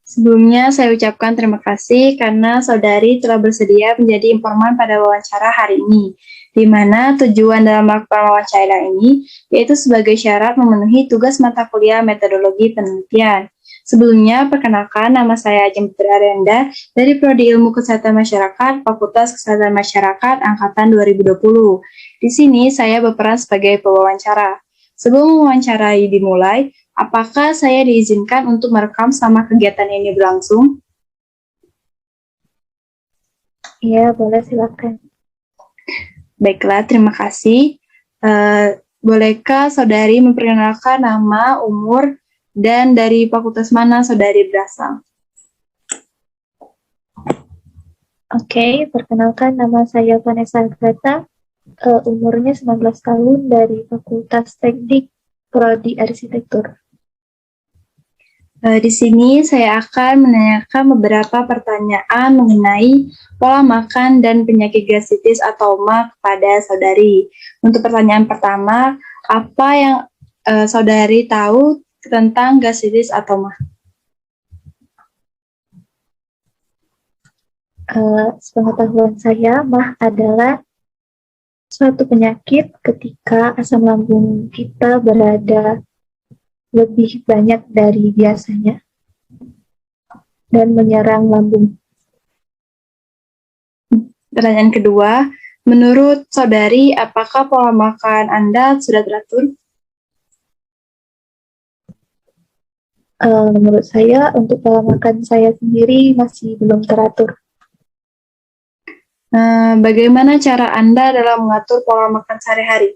Sebelumnya saya ucapkan terima kasih karena saudari telah bersedia menjadi informan pada wawancara hari ini, di mana tujuan dalam melakukan wawancara ini yaitu sebagai syarat memenuhi tugas mata kuliah metodologi penelitian. Sebelumnya, perkenalkan nama saya Ajeng Putri Arenda dari Prodi Ilmu Kesehatan Masyarakat, Fakultas Kesehatan Masyarakat Angkatan 2020. Di sini saya berperan sebagai pewawancara. Sebelum wawancarai dimulai, apakah saya diizinkan untuk merekam selama kegiatan ini berlangsung? Iya, boleh, silakan. Baiklah, terima kasih. Bolehkah saudari memperkenalkan nama, umur, dan dari fakultas mana saudari berasal? Oke, perkenalkan nama saya Vanessa Agatha, umurnya 19 tahun dari Fakultas Teknik Prodi Arsitektur. Di sini saya akan menanyakan beberapa pertanyaan mengenai pola makan dan penyakit gastritis atau MA kepada saudari. Untuk pertanyaan pertama, apa yang saudari tahu tentang gastritis atau MA? Sepengetahuan saya, MAH adalah suatu penyakit ketika asam lambung kita berada lebih banyak dari biasanya dan menyerang lambung. Pertanyaan kedua, menurut saudari, apakah pola makan Anda sudah teratur? Menurut saya, untuk pola makan saya sendiri masih belum teratur. Bagaimana cara Anda dalam mengatur pola makan sehari-hari?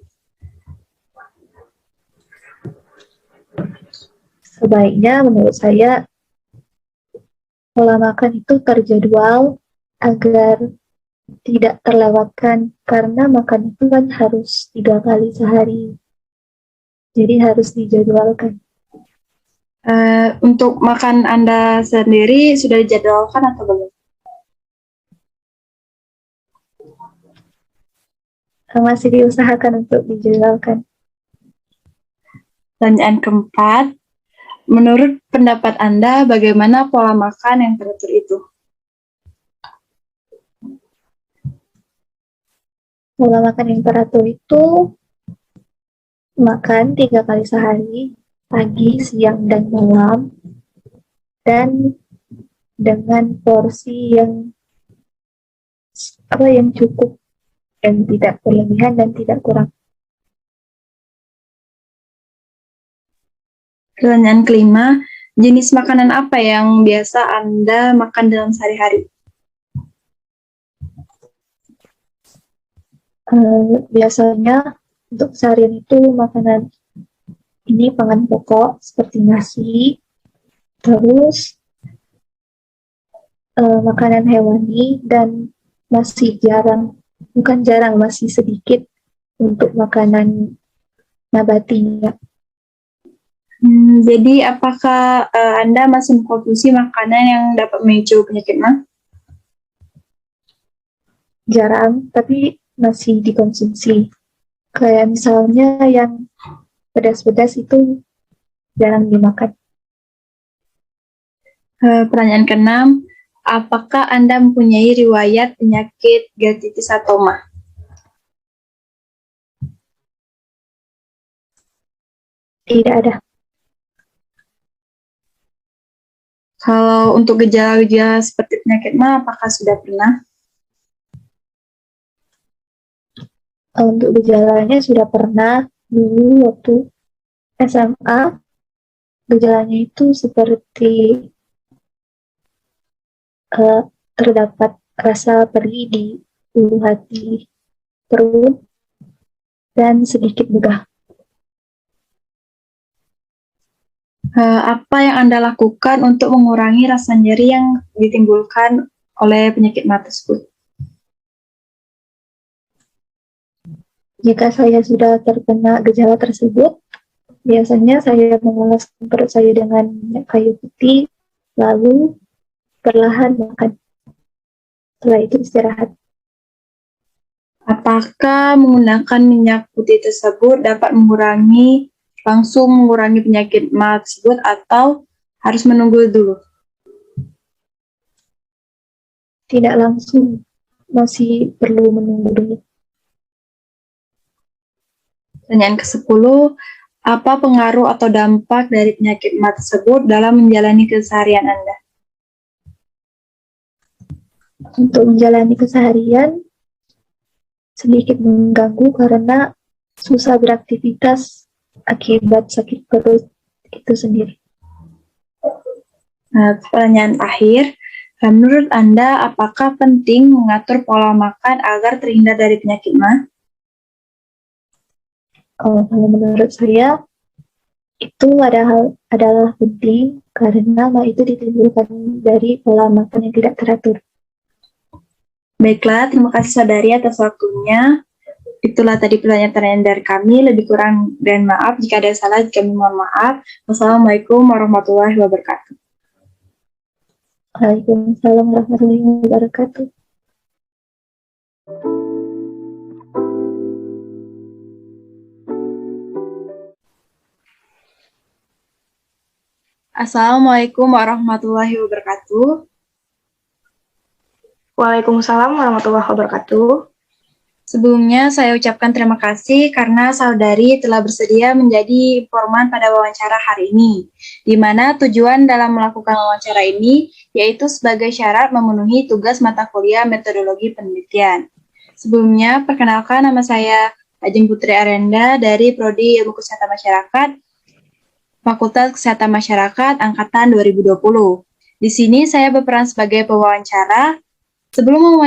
Sebaiknya menurut saya pola makan itu terjadwal agar tidak terlewatkan, karena makan itu kan harus 3 kali sehari, jadi harus dijadwalkan. Untuk makan Anda sendiri sudah dijadwalkan atau belum? Masih diusahakan untuk dijadwalkan. Pertanyaan keempat, menurut pendapat Anda, bagaimana pola makan yang teratur itu? Pola makan yang teratur itu makan 3 kali sehari, pagi, siang, dan malam, dan dengan porsi yang cukup, dan tidak berlebihan dan tidak kurang. Pertanyaan kelima, jenis makanan apa yang biasa Anda makan dalam sehari-hari? Biasanya untuk seharian itu makanan ini pangan pokok seperti nasi, terus makanan hewani, dan masih masih sedikit untuk makanan nabatinya. Jadi apakah Anda masih mengkonsumsi makanan yang dapat memicu penyakit MA? Jarang, tapi masih dikonsumsi. Kayak misalnya yang pedas-pedas itu jarang dimakan. Pertanyaan keenam, apakah Anda mempunyai riwayat penyakit gastritis atau MA? Tidak ada. Kalau untuk gejala-gejala seperti penyakit mah, apakah sudah pernah? Untuk gejalanya sudah pernah dulu waktu SMA. Gejalanya itu seperti terdapat rasa perih di ulu hati, perut, dan sedikit begah. Apa yang Anda lakukan untuk mengurangi rasa nyeri yang ditimbulkan oleh penyakit mah tersebut? Jika saya sudah terkena gejala tersebut, biasanya saya mengolaskan perut saya dengan minyak kayu putih, lalu perlahan makan. Setelah itu istirahat. Apakah menggunakan minyak putih tersebut dapat langsung mengurangi penyakit mah tersebut atau harus menunggu dulu? Tidak langsung, masih perlu menunggu dulu. Pertanyaan ke-10, apa pengaruh atau dampak dari penyakit mah tersebut dalam menjalani keseharian Anda? Untuk menjalani keseharian, sedikit mengganggu karena susah beraktivitas akibat sakit perut itu sendiri. Pertanyaan akhir, menurut Anda apakah penting mengatur pola makan agar terhindar dari penyakit mah? Kalau menurut saya, itu adalah penting karena mah itu ditimbulkan dari pola makan yang tidak teratur. Baiklah, terima kasih saudari atas waktunya. Itulah tadi pertanyaan-pertanyaan dari kami. Lebih kurang dan maaf jika ada salah, kami mohon maaf. Wassalamualaikum warahmatullahi wabarakatuh. Waalaikumsalam warahmatullahi wabarakatuh. Assalamualaikum warahmatullahi wabarakatuh. Waalaikumsalam warahmatullahi wabarakatuh. Sebelumnya saya ucapkan terima kasih karena saudari telah bersedia menjadi informan pada wawancara hari ini, di mana tujuan dalam melakukan wawancara ini yaitu sebagai syarat memenuhi tugas mata kuliah metodologi penelitian. Sebelumnya, perkenalkan nama saya Ajeng Putri Arenda dari Prodi Ilmu Kesehatan Masyarakat, Fakultas Kesehatan Masyarakat Angkatan 2020. Di sini saya berperan sebagai pewawancara. Sebelum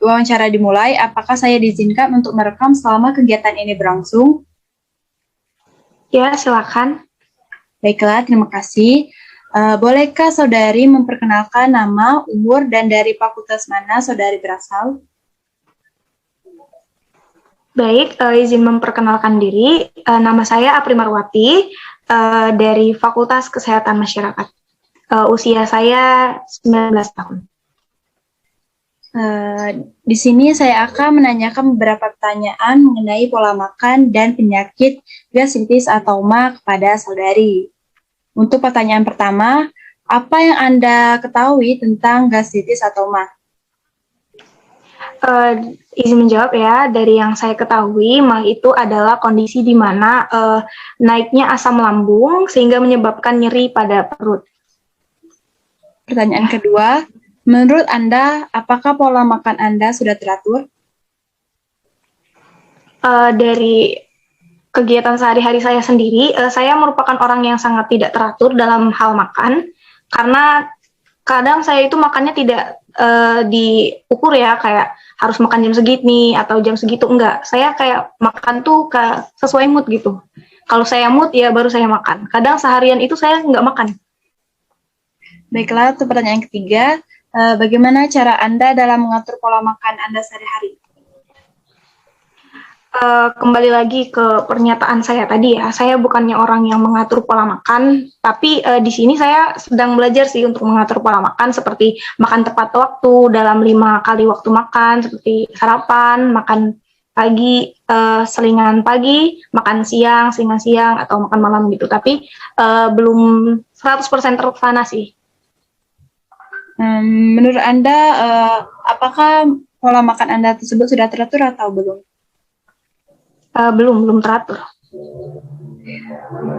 wawancara dimulai, apakah saya diizinkan untuk merekam selama kegiatan ini berlangsung? Ya, silakan. Baiklah, terima kasih. Bolehkah saudari memperkenalkan nama, umur, dan dari fakultas mana saudari berasal? Baik, izin memperkenalkan diri. Nama saya Apri Marwati dari Fakultas Kesehatan Masyarakat. Usia saya 19 tahun. Di sini saya akan menanyakan beberapa pertanyaan mengenai pola makan dan penyakit gastritis atau mah kepada saudari. Untuk pertanyaan pertama, apa yang Anda ketahui tentang gastritis atau mah? Izin menjawab ya, dari yang saya ketahui, mah itu adalah kondisi di mana naiknya asam lambung sehingga menyebabkan nyeri pada perut. Pertanyaan kedua, menurut Anda, apakah pola makan Anda sudah teratur? Dari kegiatan sehari-hari saya sendiri, saya merupakan orang yang sangat tidak teratur dalam hal makan, karena kadang saya itu makannya tidak diukur ya, kayak harus makan jam segini atau jam segitu, enggak. Saya kayak makan tuh sesuai mood gitu. Kalau saya mood, ya baru saya makan. Kadang seharian itu saya nggak makan. Baiklah, untuk pertanyaan ketiga, bagaimana cara Anda dalam mengatur pola makan Anda sehari-hari? Kembali lagi ke pernyataan saya tadi ya, saya bukannya orang yang mengatur pola makan, tapi di sini saya sedang belajar sih untuk mengatur pola makan, seperti makan tepat waktu dalam 5 kali waktu makan, seperti sarapan, makan pagi, selingan pagi, makan siang, selingan siang, atau makan malam gitu, tapi belum 100% terlaksana sih. Menurut Anda, apakah pola makan Anda tersebut sudah teratur atau belum? Belum teratur.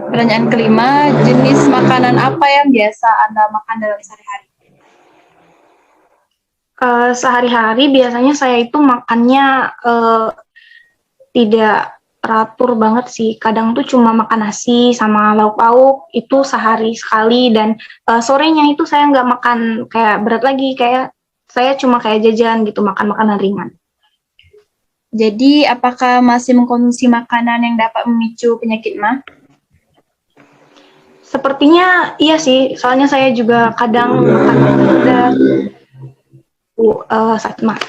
Pertanyaan kelima, jenis makanan apa yang biasa Anda makan dalam sehari-hari? Sehari-hari biasanya saya itu makannya tidak teratur banget sih. Kadang tuh cuma makan nasi sama lauk pauk itu sehari sekali, dan sorenya itu saya nggak makan kayak berat lagi, kayak saya cuma kayak jajan gitu, makan makanan ringan. Jadi, apakah masih mengkonsumsi makanan yang dapat memicu penyakit MA? Sepertinya iya sih, soalnya saya juga kadang makan pedas, sakit MA.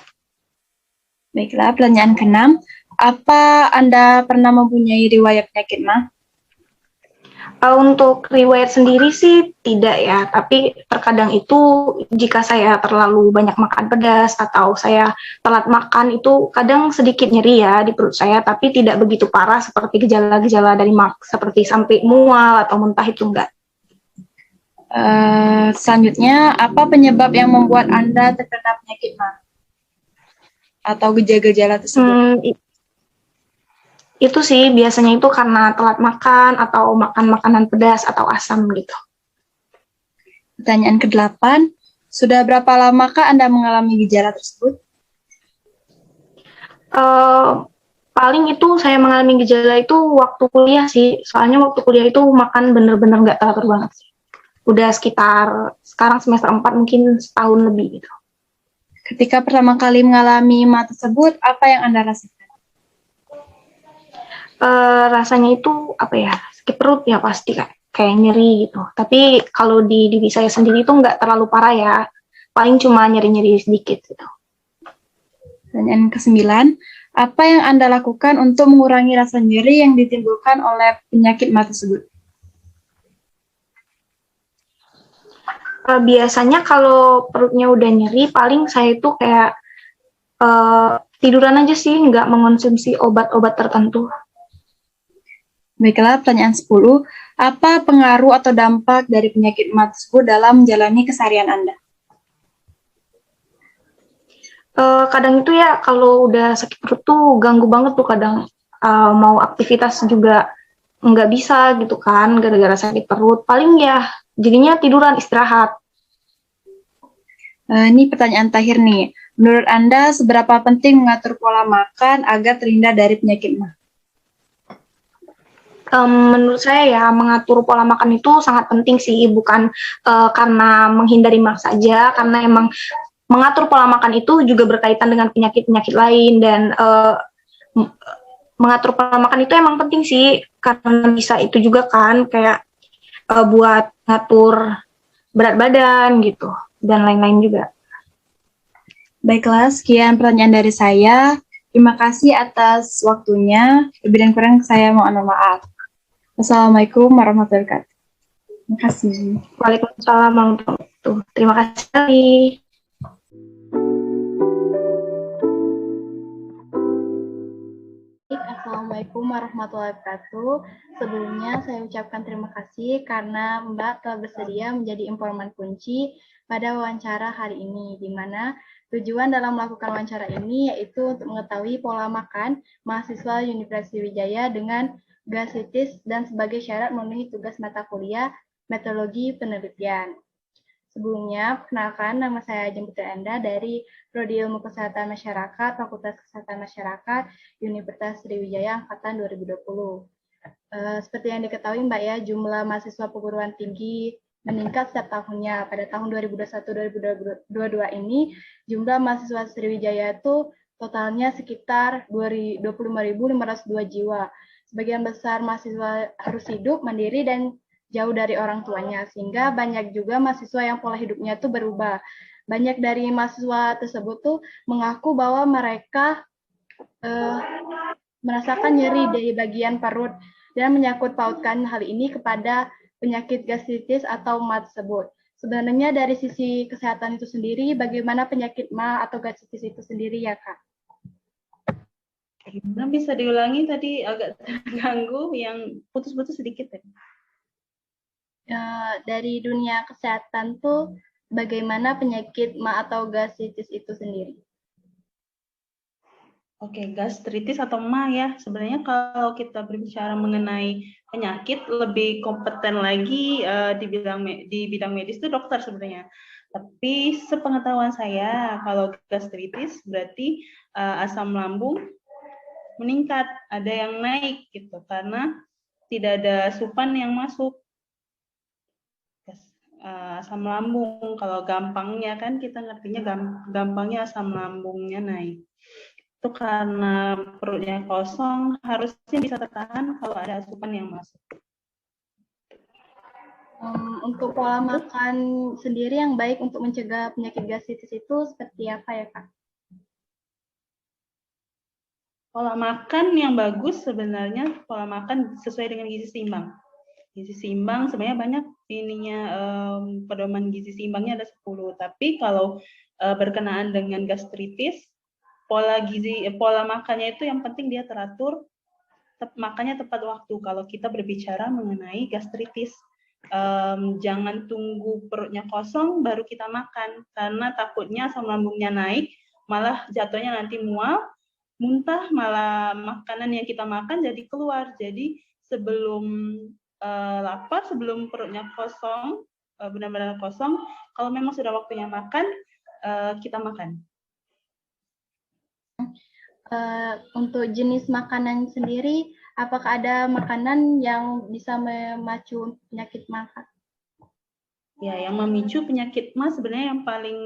Baiklah, pertanyaan keenam. Apa Anda pernah mempunyai riwayat penyakit MA? Untuk riwayat sendiri sih tidak ya, tapi terkadang itu jika saya terlalu banyak makan pedas atau saya telat makan itu kadang sedikit nyeri ya di perut saya, tapi tidak begitu parah seperti gejala-gejala dari seperti sampai mual atau muntah, itu enggak. Selanjutnya, apa penyebab yang membuat Anda terkena penyakit MA? Atau gejala-gejala tersebut? Itu sih biasanya itu karena telat makan atau makan makanan pedas atau asam gitu. Pertanyaan ke-8, sudah berapa lamakah Anda mengalami gejala tersebut? Paling itu saya mengalami gejala itu waktu kuliah sih, soalnya waktu kuliah itu makan bener-bener nggak teratur banget sih. Udah sekitar sekarang semester 4 mungkin setahun lebih gitu. Ketika pertama kali mengalami MA tersebut, apa yang Anda rasakan? Rasanya itu apa ya, sakit perut ya pasti kayak nyeri gitu. Tapi kalau di diri saya sendiri itu nggak terlalu parah ya, paling cuma nyeri-nyeri sedikit gitu. Pertanyaan ke-9, apa yang Anda lakukan untuk mengurangi rasa nyeri yang ditimbulkan oleh penyakit MA tersebut? Biasanya kalau perutnya udah nyeri, paling saya itu kayak tiduran aja sih, nggak mengonsumsi obat-obat tertentu. Baiklah, pertanyaan 10. Apa pengaruh atau dampak dari penyakit MA tersebut dalam menjalani keseharian Anda? Kadang itu ya, kalau udah sakit perut tuh ganggu banget tuh kadang. Mau aktivitas juga nggak bisa gitu kan, gara-gara sakit perut. Paling ya jadinya tiduran, istirahat. Ini pertanyaan terakhir nih. Menurut Anda, seberapa penting mengatur pola makan agar terhindar dari penyakit MA? Menurut saya ya, mengatur pola makan itu sangat penting sih, bukan karena menghindari MA saja, karena emang mengatur pola makan itu juga berkaitan dengan penyakit-penyakit lain, dan mengatur pola makan itu emang penting sih, karena bisa itu juga kan kayak buat ngatur berat badan gitu, dan lain-lain juga. Baiklah, sekian pertanyaan dari saya. Terima kasih atas waktunya. Lebih dan kurang saya mohon maaf. Wassalamualaikum warahmatullahi wabarakatuh. Terima kasih. Waalaikumsalam warahmatullahi wabarakatuh. Terima kasih. Assalamualaikum warahmatullahi wabarakatuh. Sebelumnya saya ucapkan terima kasih karena Mbak telah bersedia menjadi informan kunci pada wawancara hari ini, di mana tujuan dalam melakukan wawancara ini yaitu untuk mengetahui pola makan mahasiswa Universitas Sriwijaya dengan gastritis dan sebagai syarat memenuhi tugas mata kuliah metodologi penelitian. Sebelumnya, perkenalkan, nama saya Jemput Anda dari Prodi Ilmu Kesehatan Masyarakat, Fakultas Kesehatan Masyarakat, Universitas Sriwijaya Angkatan 2020. Seperti yang diketahui Mbak ya, jumlah mahasiswa perguruan tinggi meningkat setiap tahunnya. Pada tahun 2021-2022 ini, jumlah mahasiswa Sriwijaya itu totalnya sekitar 25.502 jiwa. Sebagian besar mahasiswa harus hidup mandiri dan jauh dari orang tuanya, sehingga banyak juga mahasiswa yang pola hidupnya itu berubah. Banyak dari mahasiswa tersebut tuh mengaku bahwa mereka merasakan nyeri di bagian perut dan menyangkut pautkan hal ini kepada penyakit gastritis atau MA tersebut. Sebenarnya dari sisi kesehatan itu sendiri, bagaimana penyakit MA atau gastritis itu sendiri ya Kak? Bisa diulangi tadi, agak terganggu, yang putus-putus sedikit tadi. Dari dunia kesehatan tuh bagaimana penyakit MA atau gastritis itu sendiri? Oke, gastritis atau MA ya. Sebenarnya kalau kita berbicara mengenai penyakit, lebih kompeten lagi di bidang medis itu dokter sebenarnya. Tapi sepengetahuan saya, kalau gastritis berarti asam lambung meningkat, ada yang naik gitu, karena tidak ada asupan yang masuk. Asam lambung, kalau gampangnya kan kita ngertinya gampangnya asam lambungnya naik. Itu karena perutnya kosong, harusnya bisa tertahan kalau ada asupan yang masuk. Untuk pola makan sendiri yang baik untuk mencegah penyakit gastritis itu seperti apa ya, Kak? Pola makan yang bagus sebenarnya pola makan sesuai dengan gizi seimbang. Gizi seimbang sebenarnya banyak ininya, pedoman gizi seimbangnya ada 10, tapi kalau berkenaan dengan gastritis, pola makannya itu yang penting dia teratur, makannya tepat waktu. Kalau kita berbicara mengenai gastritis, jangan tunggu perutnya kosong baru kita makan, karena takutnya asam lambungnya naik, malah jatuhnya nanti mual, muntah, malah makanan yang kita makan jadi keluar. Jadi sebelum lapar, sebelum perutnya kosong, benar-benar kosong, kalau memang sudah waktunya makan, kita makan. Untuk jenis makanan sendiri, apakah ada makanan yang bisa memacu penyakit MA? Ya, yang memicu penyakit MA sebenarnya yang paling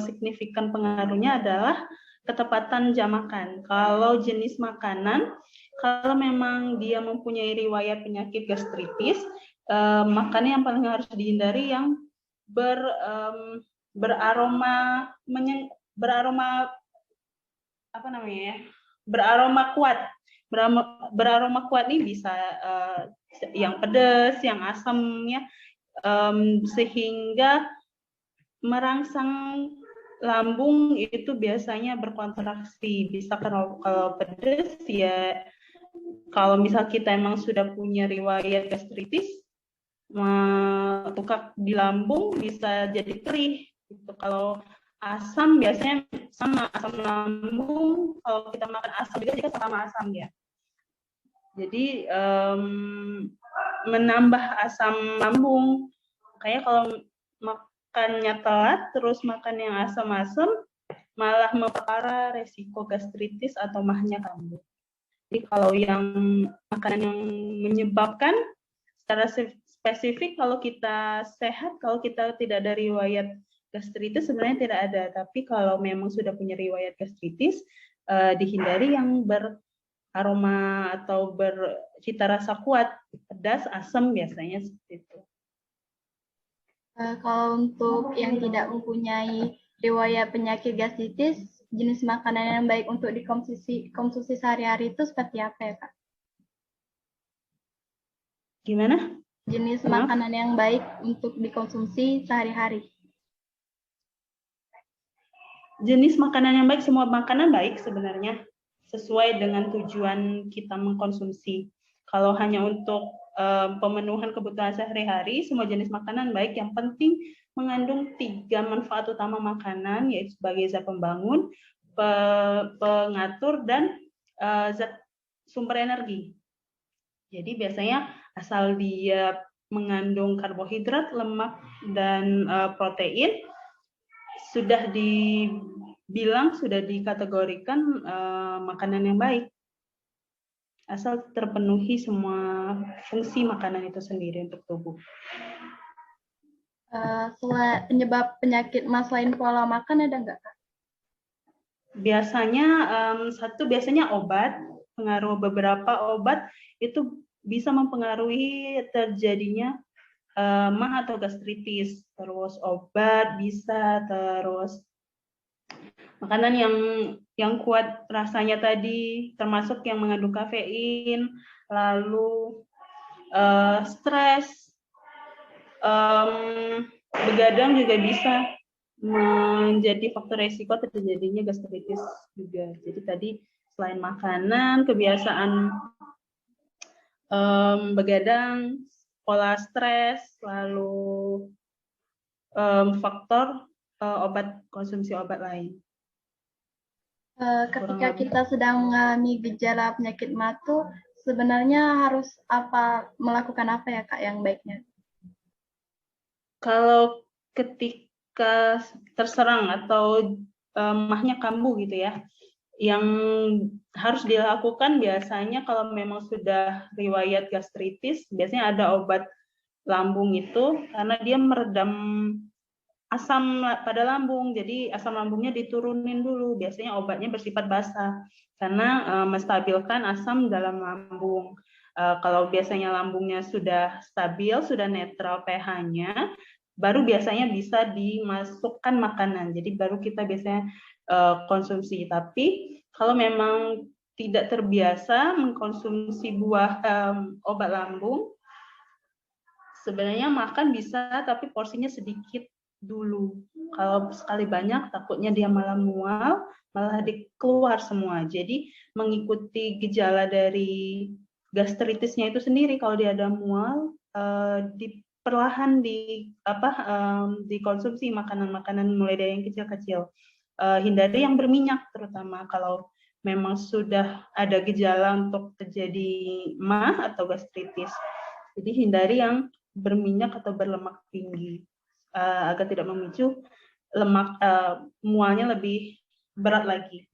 signifikan pengaruhnya adalah ketepatan jam makan. Kalau jenis makanan, kalau memang dia mempunyai riwayat penyakit gastritis, makanan yang paling harus dihindari yang beraroma apa namanya ya, beraroma kuat. Beraroma kuat ini bisa yang pedas, yang asamnya, sehingga merangsang lambung itu biasanya berkontraksi. Bisa kalau pedas ya, kalau misal kita emang sudah punya riwayat gastritis, tukak di lambung bisa jadi perih. Gitu. Kalau asam biasanya sama asam lambung, kalau kita makan asam juga sama asam ya. Jadi menambah asam lambung. Kayak kalau makannya telat terus makan yang asam-asam, malah memperparah resiko gastritis atau MAH-nya kambuh. Jadi kalau yang makanan yang menyebabkan secara spesifik, kalau kita sehat, kalau kita tidak ada riwayat gastritis sebenarnya tidak ada. Tapi kalau memang sudah punya riwayat gastritis, dihindari yang beraroma atau bercita rasa kuat, pedas, asam biasanya seperti itu. Kalau untuk yang tidak mempunyai riwayat penyakit gastritis, jenis makanan yang baik untuk dikonsumsi sehari-hari itu seperti apa ya, Kak? Gimana? Jenis makanan yang baik untuk dikonsumsi sehari-hari. Jenis makanan yang baik, semua makanan baik sebenarnya, sesuai dengan tujuan kita mengkonsumsi. Kalau hanya untuk pemenuhan kebutuhan sehari-hari, semua jenis makanan baik. Yang penting mengandung 3 manfaat utama makanan, yaitu sebagai zat pembangun, pengatur, dan zat sumber energi. Jadi biasanya asal dia mengandung karbohidrat, lemak, dan protein, sudah dibilang, sudah dikategorikan makanan yang baik. Asal terpenuhi semua fungsi makanan itu sendiri untuk tubuh. Penyebab penyakit MAS selain pola makan ada nggak, Kak? Biasanya biasanya obat, pengaruh beberapa obat itu bisa mempengaruhi terjadinya MAH atau gastritis. Terus obat bisa, terus makanan yang kuat rasanya tadi, termasuk yang mengandung kafein, lalu stres, begadang juga bisa menjadi faktor resiko terjadinya gastritis juga. Jadi tadi selain makanan, kebiasaan begadang, pola stres, lalu faktor konsumsi obat lain. Ketika kita sedang mengalami gejala penyakit mah tuh sebenarnya harus melakukan apa ya Kak yang baiknya? Kalau ketika terserang atau mahnya kambuh gitu ya, yang harus dilakukan biasanya kalau memang sudah riwayat gastritis, biasanya ada obat lambung itu karena dia meredam asam pada lambung, jadi asam lambungnya diturunin dulu. Biasanya obatnya bersifat basa karena menstabilkan asam dalam lambung. Kalau biasanya lambungnya sudah stabil, sudah netral pH-nya, baru biasanya bisa dimasukkan makanan. Jadi baru kita biasanya konsumsi. Tapi kalau memang tidak terbiasa mengkonsumsi buah obat lambung, sebenarnya makan bisa tapi porsinya sedikit dulu. Kalau sekali banyak takutnya dia malah mual, malah keluar semua. Jadi mengikuti gejala dari gastritisnya itu sendiri, kalau dia ada mual, perlahan dikonsumsi makanan-makanan mulai dari yang kecil-kecil. Hindari yang berminyak terutama kalau memang sudah ada gejala untuk terjadi MAH atau gastritis. Jadi hindari yang berminyak atau berlemak tinggi agar tidak memicu lemak mualnya lebih berat lagi.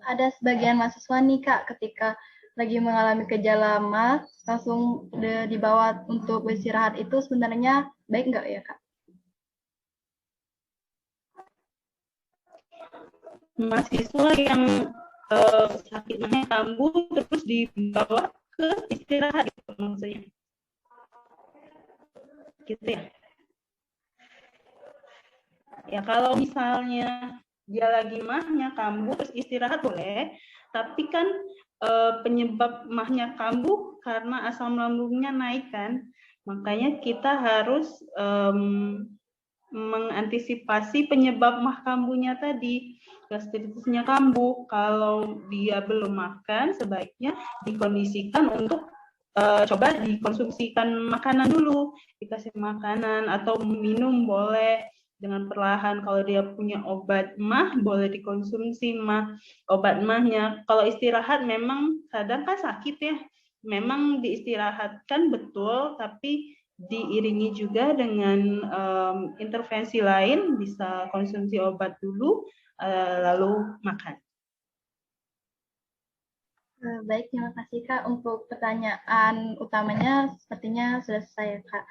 Ada sebagian mahasiswa nih Kak ketika lagi mengalami gejala MAH langsung dibawa untuk beristirahat, itu sebenarnya baik nggak ya Kak? Mahasiswa yang sakit mahnya kambuh terus dibawa ke istirahat gitu maksudnya. Gitu ya. Ya kalau misalnya dia lagi mahnya kambuh terus istirahat boleh, tapi kan penyebab mahnya kambuh karena asam lambungnya naik kan, makanya kita harus mengantisipasi penyebab mah kambuhnya tadi, gastritisnya kambuh. Kalau dia belum makan, sebaiknya dikondisikan untuk coba dikonsumsikan makanan dulu, dikasih makanan atau minum boleh dengan perlahan. Kalau dia punya obat mah boleh dikonsumsi obat mahnya. Kalau istirahat memang kadang kan sakit ya, memang diistirahatkan betul, tapi diiringi juga dengan intervensi lain, bisa konsumsi obat dulu lalu makan. Baik, terima kasih Kak. Untuk pertanyaan utamanya sepertinya sudah selesai Kak.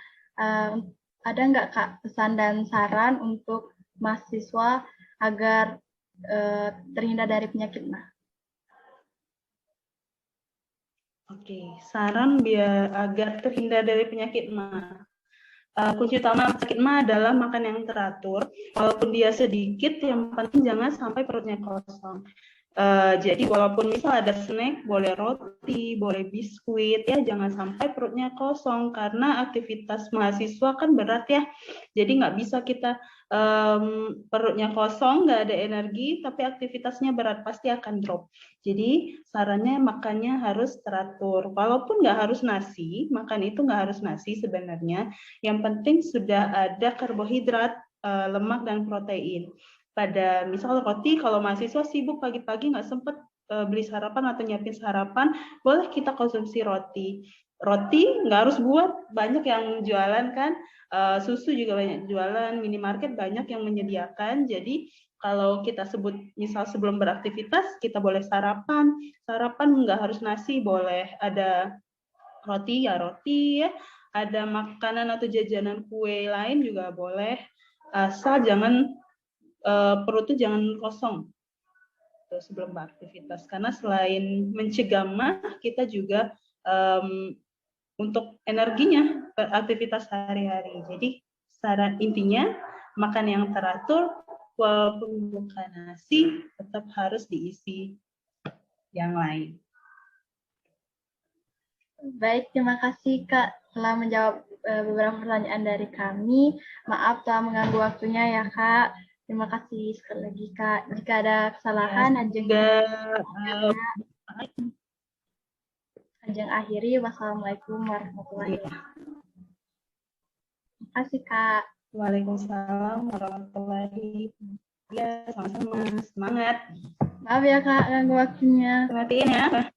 Ada nggak Kak pesan dan saran untuk mahasiswa agar terhindar dari penyakit MAH? Oke, saran biar agar terhindar dari penyakit MAH. Kunci utama penyakit MAH adalah makan yang teratur. Walaupun dia sedikit, yang penting jangan sampai perutnya kosong. Jadi walaupun misal ada snack, boleh roti, boleh biskuit, ya jangan sampai perutnya kosong karena aktivitas mahasiswa kan berat ya. Jadi nggak bisa kita perutnya kosong, nggak ada energi, tapi aktivitasnya berat, pasti akan drop. Jadi sarannya makannya harus teratur. Walaupun nggak harus nasi, makan itu nggak harus nasi sebenarnya. Yang penting sudah ada karbohidrat, lemak dan protein. Pada misal roti, kalau mahasiswa sibuk pagi-pagi nggak sempat beli sarapan atau nyiapin sarapan, boleh kita konsumsi roti. Roti nggak harus buat, banyak yang jualan kan, susu juga banyak jualan, minimarket banyak yang menyediakan. Jadi kalau kita sebut misal sebelum beraktivitas, kita boleh sarapan nggak harus nasi, boleh ada roti ya, ada makanan atau jajanan kue lain juga boleh, asal jangan perutnya jangan kosong sebelum beraktivitas, karena selain mencegah MAH, kita juga untuk energinya beraktivitas sehari-hari. Jadi saran intinya makan yang teratur, walaupun bukan nasi tetap harus diisi yang lain. Baik, terima kasih Kak telah menjawab beberapa pertanyaan dari kami. Maaf telah mengganggu waktunya ya Kak. Terima kasih sekali lagi Kak. Jika ada kesalahan, Ajeng akhiri. Wassalamualaikum warahmatullahi wabarakatuh. Terima kasih Kak. Waalaikumsalam warahmatullahi wabarakatuh. Ya, sama-sama. Semangat. Maaf ya Kak, ganggu waktunya. Perhatiin ya.